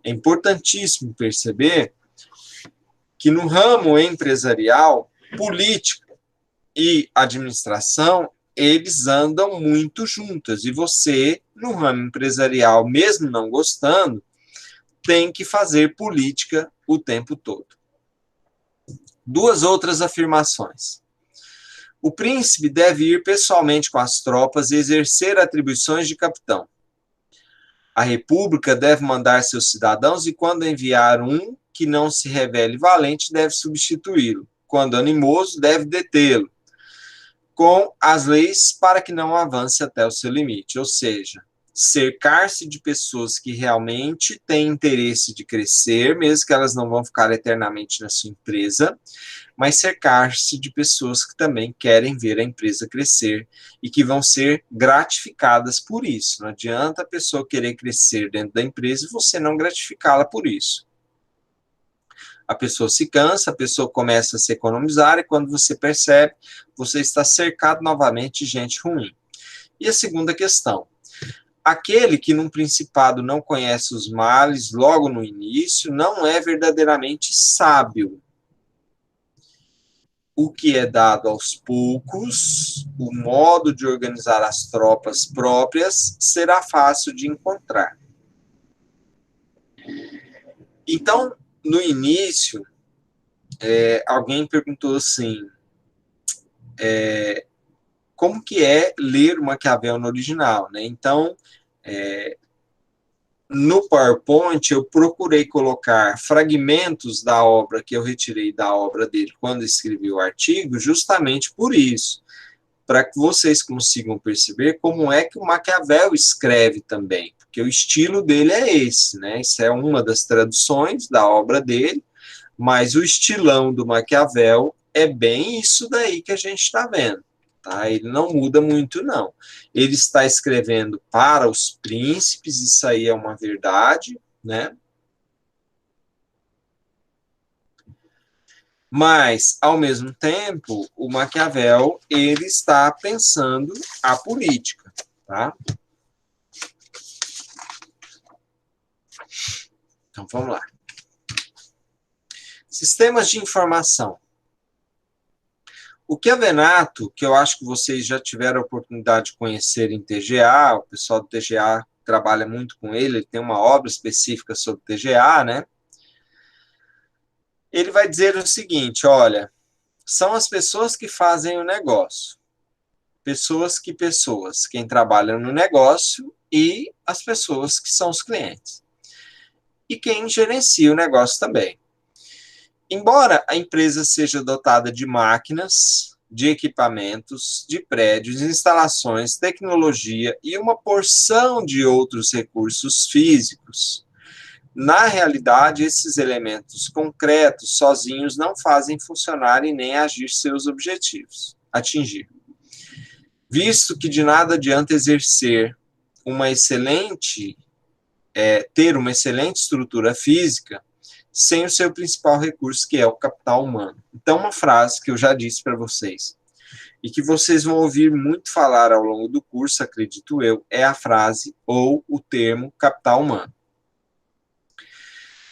É importantíssimo perceber que no ramo empresarial, política e administração, eles andam muito juntas. E você, no ramo empresarial, mesmo não gostando, tem que fazer política o tempo todo. Duas outras afirmações. O príncipe deve ir pessoalmente com as tropas e exercer atribuições de capitão. A república deve mandar seus cidadãos e, quando enviar um que não se revele valente, deve substituí-lo. Quando animoso, deve detê-lo com as leis para que não avance até o seu limite. Ou seja, cercar-se de pessoas que realmente têm interesse de crescer, mesmo que elas não vão ficar eternamente na sua empresa, mas cercar-se de pessoas que também querem ver a empresa crescer e que vão ser gratificadas por isso. Não adianta a pessoa querer crescer dentro da empresa e você não gratificá-la por isso. A pessoa se cansa, a pessoa começa a se economizar e quando você percebe, você está cercado novamente de gente ruim. E a segunda questão, aquele que num principado não conhece os males logo no início, não é verdadeiramente sábio. O que é dado aos poucos, o modo de organizar as tropas próprias, será fácil de encontrar. Então, no início, alguém perguntou assim, como que é ler o Maquiavel no original, né? Então, no PowerPoint, eu procurei colocar fragmentos da obra que eu retirei da obra dele quando escrevi o artigo, justamente por isso, para que vocês consigam perceber como é que o Maquiavel escreve também, porque o estilo dele é esse, né? Isso é uma das traduções da obra dele, mas o estilão do Maquiavel é bem isso daí que a gente está vendo. Tá? Ele não muda muito, não. Ele está escrevendo para os príncipes, isso aí é uma verdade, né? Mas, ao mesmo tempo, o Maquiavel, ele está pensando a política, tá? Então, vamos lá. Sistemas de informação. O Chiavenato, que eu acho que vocês já tiveram a oportunidade de conhecer em TGA, o pessoal do TGA trabalha muito com ele tem uma obra específica sobre TGA, né? Ele vai dizer o seguinte, olha, são as pessoas que fazem o negócio. Pessoas, quem trabalha no negócio e as pessoas que são os clientes. E quem gerencia o negócio também. Embora a empresa seja dotada de máquinas, de equipamentos, de prédios, instalações, tecnologia e uma porção de outros recursos físicos, na realidade, esses elementos concretos sozinhos não fazem funcionar e nem agir seus objetivos, atingir. Visto que de nada adianta exercer ter uma excelente estrutura física, sem o seu principal recurso, que é o capital humano. Então, uma frase que eu já disse para vocês, e que vocês vão ouvir muito falar ao longo do curso, acredito eu, é a frase ou o termo capital humano.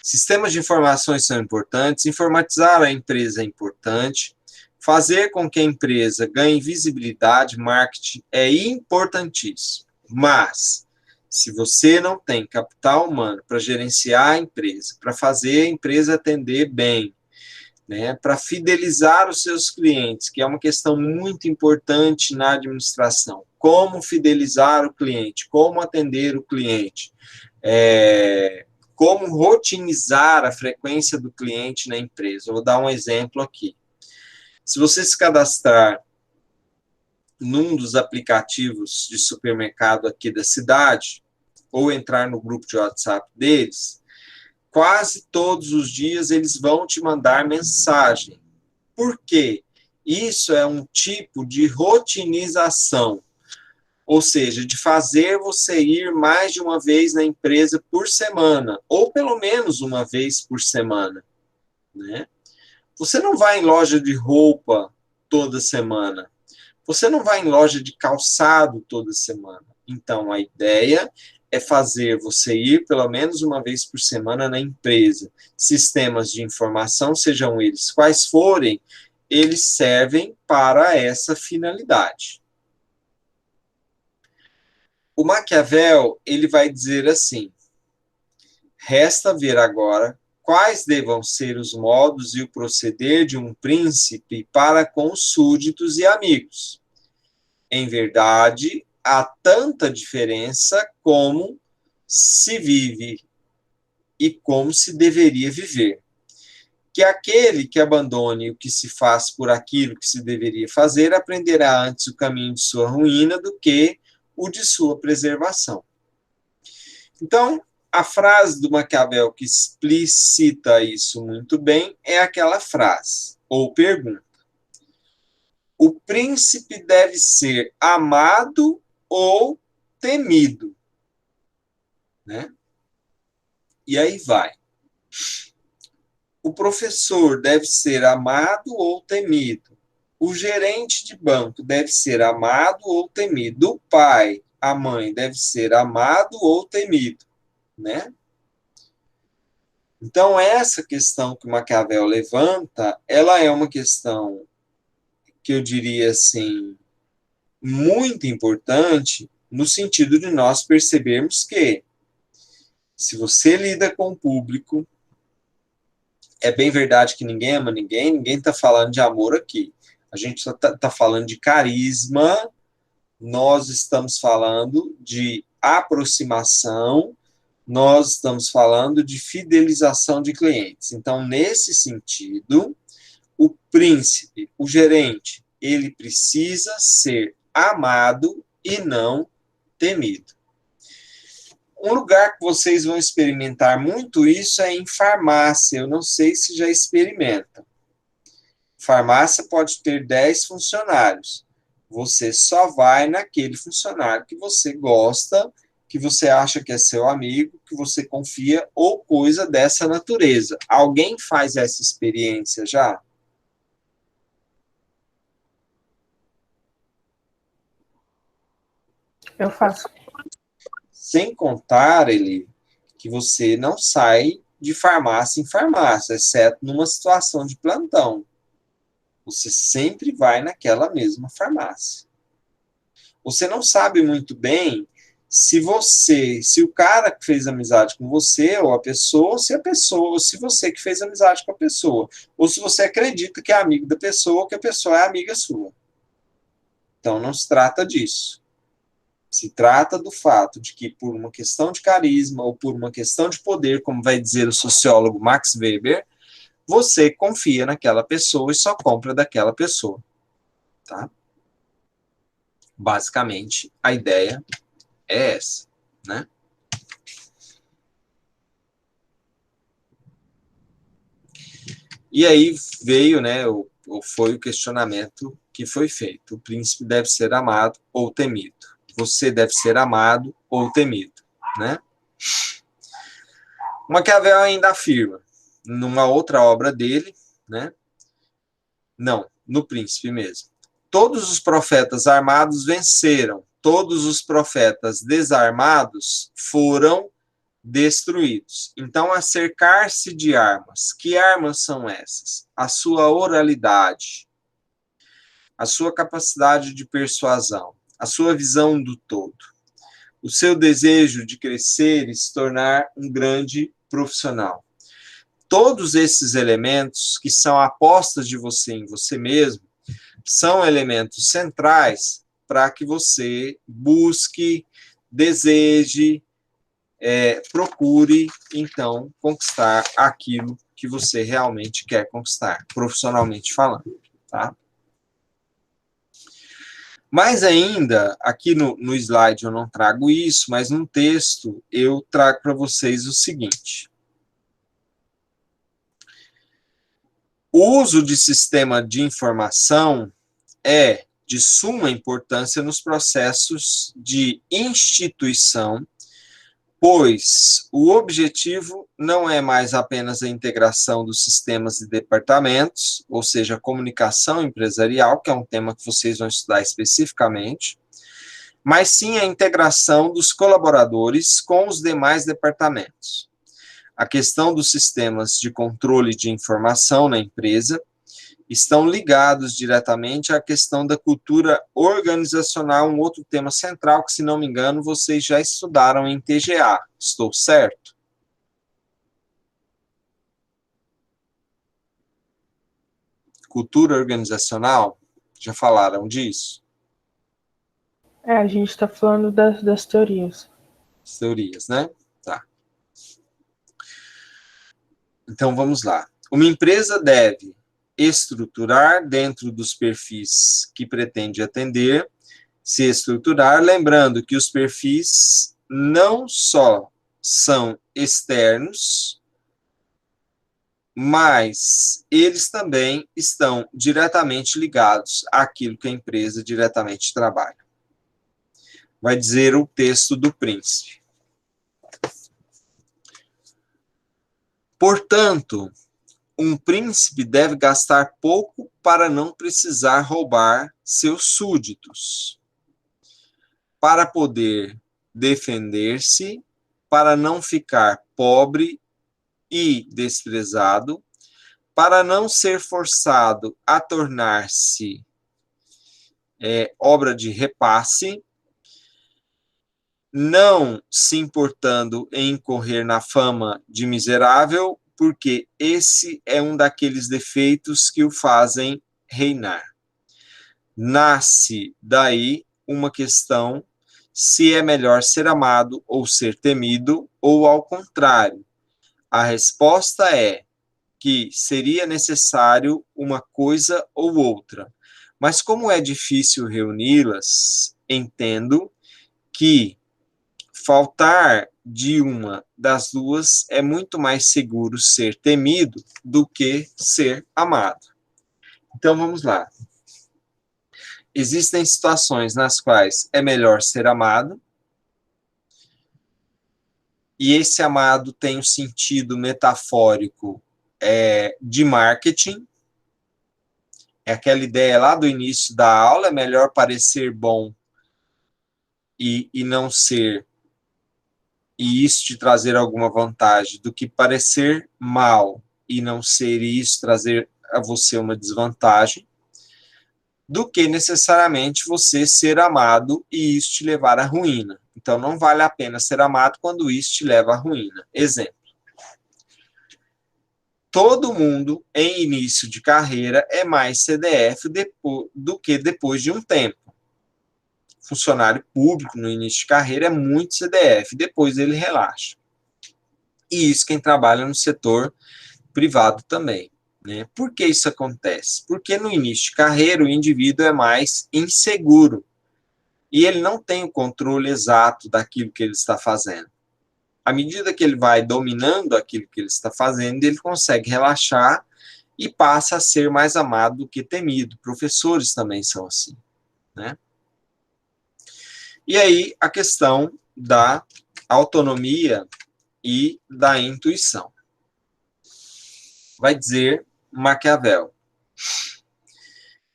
Sistemas de informações são importantes, informatizar a empresa é importante, fazer com que a empresa ganhe visibilidade, marketing é importantíssimo. Mas, se você não tem capital humano para gerenciar a empresa, para fazer a empresa atender bem, né, para fidelizar os seus clientes, que é uma questão muito importante na administração, como fidelizar o cliente, como atender o cliente, como rotinizar a frequência do cliente na empresa. Eu vou dar um exemplo aqui. Se você se cadastrar num dos aplicativos de supermercado aqui da cidade, ou entrar no grupo de WhatsApp deles, quase todos os dias eles vão te mandar mensagem. Por quê? Isso é um tipo de rotinização, ou seja, de fazer você ir mais de uma vez na empresa por semana, ou pelo menos uma vez por semana, né? Você não vai em loja de roupa toda semana. Você não vai em loja de calçado toda semana. Então, a ideia é fazer você ir pelo menos uma vez por semana na empresa. Sistemas de informação, sejam eles quais forem, eles servem para essa finalidade. O Maquiavel, ele vai dizer assim, resta ver agora quais devam ser os modos e o proceder de um príncipe para com os súditos e amigos. Em verdade, há tanta diferença como se vive e como se deveria viver, que aquele que abandone o que se faz por aquilo que se deveria fazer, aprenderá antes o caminho de sua ruína do que o de sua preservação. Então, a frase do Maquiavel que explicita isso muito bem é aquela frase, ou pergunta: o príncipe deve ser amado ou temido? Né? E aí vai. O professor deve ser amado ou temido? O gerente de banco deve ser amado ou temido? O pai, a mãe, deve ser amado ou temido? Né? Então, essa questão que o Maquiavel levanta, ela é uma questão que eu diria assim, muito importante, no sentido de nós percebermos que, se você lida com o público, é bem verdade que ninguém ama ninguém, ninguém está falando de amor aqui. A gente só está falando de carisma, nós estamos falando de aproximação, nós estamos falando de fidelização de clientes. Então, nesse sentido, o príncipe, o gerente, ele precisa ser amado e não temido. Um lugar que vocês vão experimentar muito isso é em farmácia. Eu não sei se já experimentam. Farmácia pode ter 10 funcionários. Você só vai naquele funcionário que você gosta, que você acha que é seu amigo, que você confia, ou coisa dessa natureza. Alguém faz essa experiência já? Eu faço. Sem contar, ele, que você não sai de farmácia em farmácia, exceto numa situação de plantão. Você sempre vai naquela mesma farmácia. Você não sabe muito bem se o cara que fez amizade com você, ou a pessoa, ou se você que fez amizade com a pessoa, ou se você acredita que é amigo da pessoa, ou que a pessoa é amiga sua. Então, não se trata disso. Se trata do fato de que, por uma questão de carisma ou por uma questão de poder, como vai dizer o sociólogo Max Weber, você confia naquela pessoa e só compra daquela pessoa. Tá? Basicamente, a ideia é essa. Né? E aí veio, né, foi o questionamento que foi feito. O príncipe deve ser amado ou temido. Você deve ser amado ou temido, né? Maquiavel ainda afirma, numa outra obra dele, né? Não, no Príncipe mesmo. Todos os profetas armados venceram, todos os profetas desarmados foram destruídos. Então, a cercar-se de armas. Que armas são essas? A sua oralidade, a sua capacidade de persuasão, a sua visão do todo, o seu desejo de crescer e se tornar um grande profissional. Todos esses elementos que são apostas de você em você mesmo são elementos centrais para que você busque, deseje, procure, então, conquistar aquilo que você realmente quer conquistar, profissionalmente falando, tá? Mas ainda, aqui no slide eu não trago isso, mas no texto eu trago para vocês o seguinte. O uso de sistema de informação é de suma importância nos processos de instituição, pois o objetivo não é mais apenas a integração dos sistemas e departamentos, ou seja, a comunicação empresarial, que é um tema que vocês vão estudar especificamente, mas sim a integração dos colaboradores com os demais departamentos. A questão dos sistemas de controle de informação na empresa estão ligados diretamente à questão da cultura organizacional, um outro tema central que, se não me engano, vocês já estudaram em TGA. Estou certo? cultura organizacional? Já falaram disso? A gente está falando das teorias. As teorias, né? Tá. Então, vamos lá. Uma empresa deve estruturar dentro dos perfis que pretende atender, se estruturar, lembrando que os perfis não só são externos, mas eles também estão diretamente ligados àquilo que a empresa diretamente trabalha. Vai dizer o texto do príncipe. Portanto, um príncipe deve gastar pouco para não precisar roubar seus súditos, para poder defender-se, para não ficar pobre e desprezado, para não ser forçado a tornar-se obra de repasse, não se importando em incorrer na fama de miserável, porque esse é um daqueles defeitos que o fazem reinar. Nasce daí uma questão se é melhor ser amado ou ser temido, ou ao contrário. A resposta é que seria necessário uma coisa ou outra. Mas como é difícil reuni-las, entendo que faltar de uma das duas é muito mais seguro ser temido do que ser amado. Então, vamos lá. Existem situações nas quais é melhor ser amado, e esse amado tem um sentido metafórico de marketing. É aquela ideia lá do início da aula, é melhor parecer bom e não ser, e isso te trazer alguma vantagem, do que parecer mal e não ser, e isso trazer a você uma desvantagem, do que necessariamente você ser amado e isso te levar à ruína. Então, não vale a pena ser amado quando isso te leva à ruína. Exemplo. Todo mundo, em início de carreira, é mais CDF do que depois de um tempo. Funcionário público, no início de carreira, é muito CDF, depois ele relaxa. E isso quem trabalha no setor privado também. Né? Por que isso acontece? Porque no início de carreira o indivíduo é mais inseguro e ele não tem o controle exato daquilo que ele está fazendo. À medida que ele vai dominando aquilo que ele está fazendo, ele consegue relaxar e passa a ser mais amado do que temido. Professores também são assim. Né? E aí a questão da autonomia e da intuição. Vai dizer Maquiavel.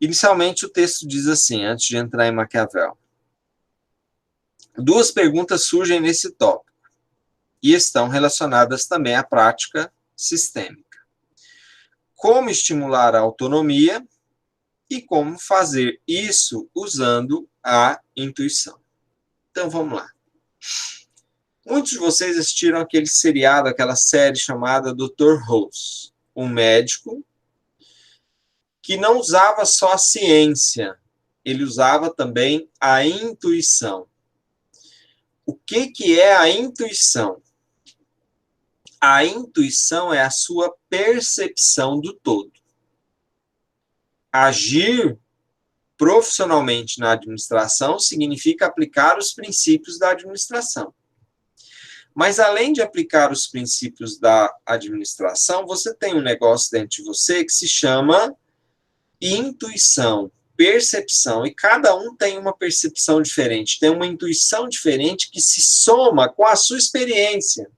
Inicialmente o texto diz assim, antes de entrar em Maquiavel. Duas perguntas surgem nesse tópico e estão relacionadas também à prática sistêmica. Como estimular a autonomia e como fazer isso usando a intuição. Então vamos lá. Muitos de vocês assistiram aquele seriado, aquela série chamada Dr. House, um médico que não usava só a ciência, ele usava também a intuição. O que é a intuição? A intuição é a sua percepção do todo. Agir profissionalmente na administração significa aplicar os princípios da administração. Mas, além de aplicar os princípios da administração, você tem um negócio dentro de você que se chama intuição, percepção, e cada um tem uma percepção diferente, tem uma intuição diferente que se soma com a sua experiência.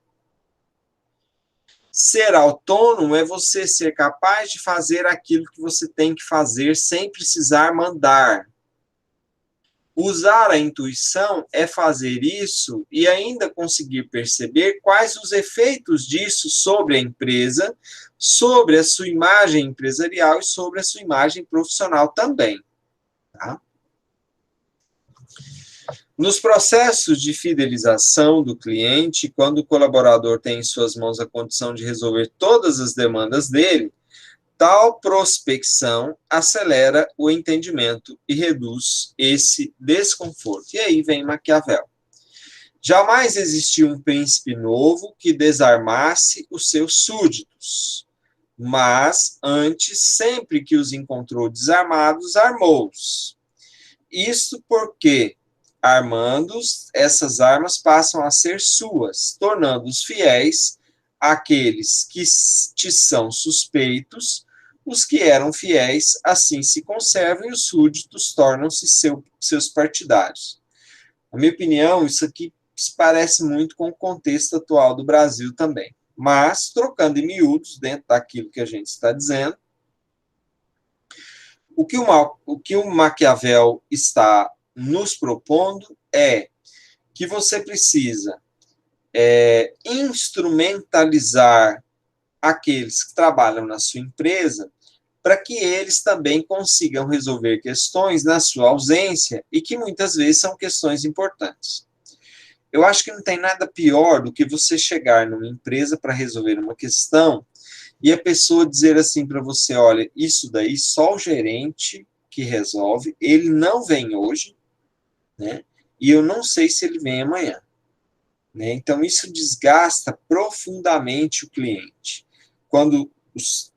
Ser autônomo é você ser capaz de fazer aquilo que você tem que fazer sem precisar mandar. Usar a intuição é fazer isso e ainda conseguir perceber quais os efeitos disso sobre a empresa, sobre a sua imagem empresarial e sobre a sua imagem profissional também. Tá? Nos processos de fidelização do cliente, quando o colaborador tem em suas mãos a condição de resolver todas as demandas dele, Tal prospecção acelera o entendimento e reduz esse desconforto. E aí vem Maquiavel. Jamais existiu um príncipe novo que desarmasse os seus súditos, mas antes, sempre que os encontrou desarmados, armou-os. Isto porque, armando-os, essas armas passam a ser suas, tornando-os fiéis àqueles que te são suspeitos. Os que eram fiéis assim se conservam e os súditos tornam-se seus partidários. Na minha opinião, isso aqui se parece muito com o contexto atual do Brasil também. Mas, trocando em miúdos, dentro daquilo que a gente está dizendo, o que o Maquiavel está nos propondo é que você precisa instrumentalizar aqueles que trabalham na sua empresa para que eles também consigam resolver questões na sua ausência e que muitas vezes são questões importantes. Eu acho que não tem nada pior do que você chegar numa empresa para resolver uma questão e a pessoa dizer assim para você, olha, isso daí só o gerente que resolve, ele não vem hoje, né? E eu não sei se ele vem amanhã, né? Então, isso desgasta profundamente o cliente. Quando os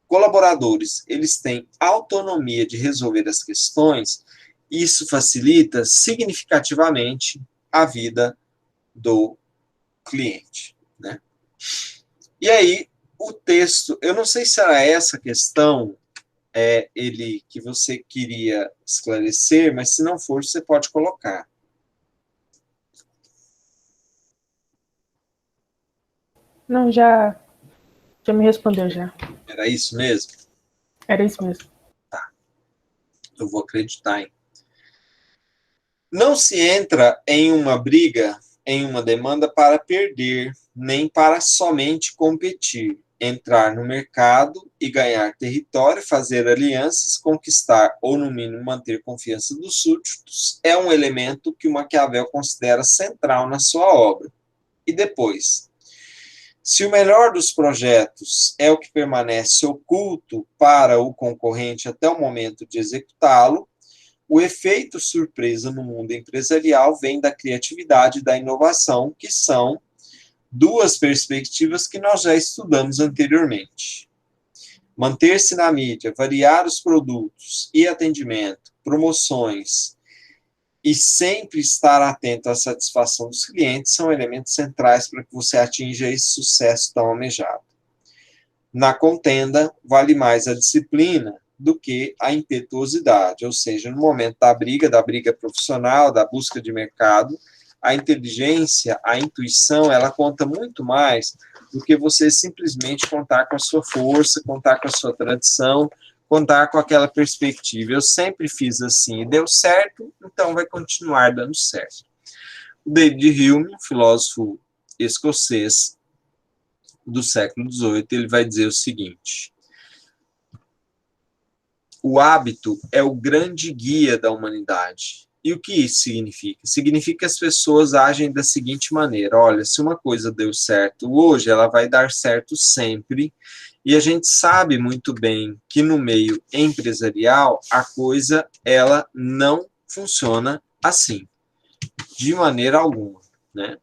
colaboradores, eles têm autonomia de resolver as questões, isso facilita significativamente a vida do cliente, né? E aí, o texto, eu não sei se era essa questão ele que você queria esclarecer, mas se não for, você pode colocar. Não, já me respondeu já. Era isso mesmo? Era isso mesmo. Tá. Eu vou acreditar, hein? Não se entra em uma briga, em uma demanda para perder, nem para somente competir. Entrar no mercado e ganhar território, fazer alianças, conquistar ou, no mínimo, manter confiança dos súditos é um elemento que o Maquiavel considera central na sua obra. E depois, se o melhor dos projetos é o que permanece oculto para o concorrente até o momento de executá-lo, o efeito surpresa no mundo empresarial vem da criatividade e da inovação, que são duas perspectivas que nós já estudamos anteriormente. Manter-se na mídia, variar os produtos e atendimento, promoções e sempre estar atento à satisfação dos clientes são elementos centrais para que você atinja esse sucesso tão almejado. Na contenda, vale mais a disciplina do que a impetuosidade, ou seja, no momento da briga profissional, da busca de mercado, a inteligência, a intuição, ela conta muito mais do que você simplesmente contar com a sua força, contar com a sua tradição, contar com aquela perspectiva. Eu sempre fiz assim e deu certo, então vai continuar dando certo. O David Hume, filósofo escocês do século XVIII, ele vai dizer o seguinte: o hábito é o grande guia da humanidade. E o que isso significa? Significa que as pessoas agem da seguinte maneira: olha, se uma coisa deu certo hoje, ela vai dar certo sempre. E a gente sabe muito bem que no meio empresarial a coisa ela não funciona assim, de maneira alguma, né?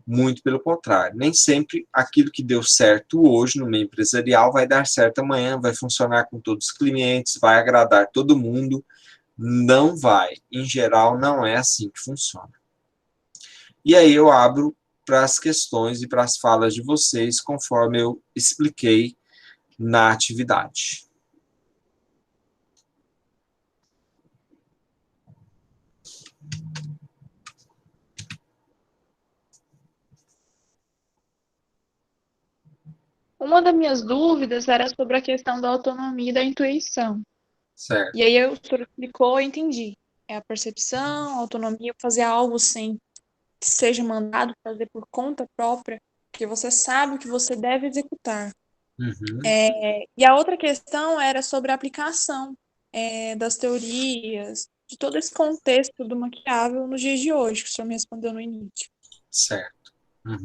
Muito pelo contrário, nem sempre aquilo que deu certo hoje no meio empresarial vai dar certo amanhã, vai funcionar com todos os clientes, vai agradar todo mundo. Não vai. Em geral, não é assim que funciona. E aí eu abro para as questões e para as falas de vocês, conforme eu expliquei na atividade. Uma das minhas dúvidas era sobre a questão da autonomia e da intuição. Certo. E aí o senhor explicou, eu entendi. É a percepção, a autonomia, fazer algo sem que seja mandado fazer por conta própria, porque você sabe o que você deve executar. Uhum. E a outra questão era sobre a aplicação das teorias, de todo esse contexto do Maquiavel nos dias de hoje, que o senhor me respondeu no início. Certo. Uhum.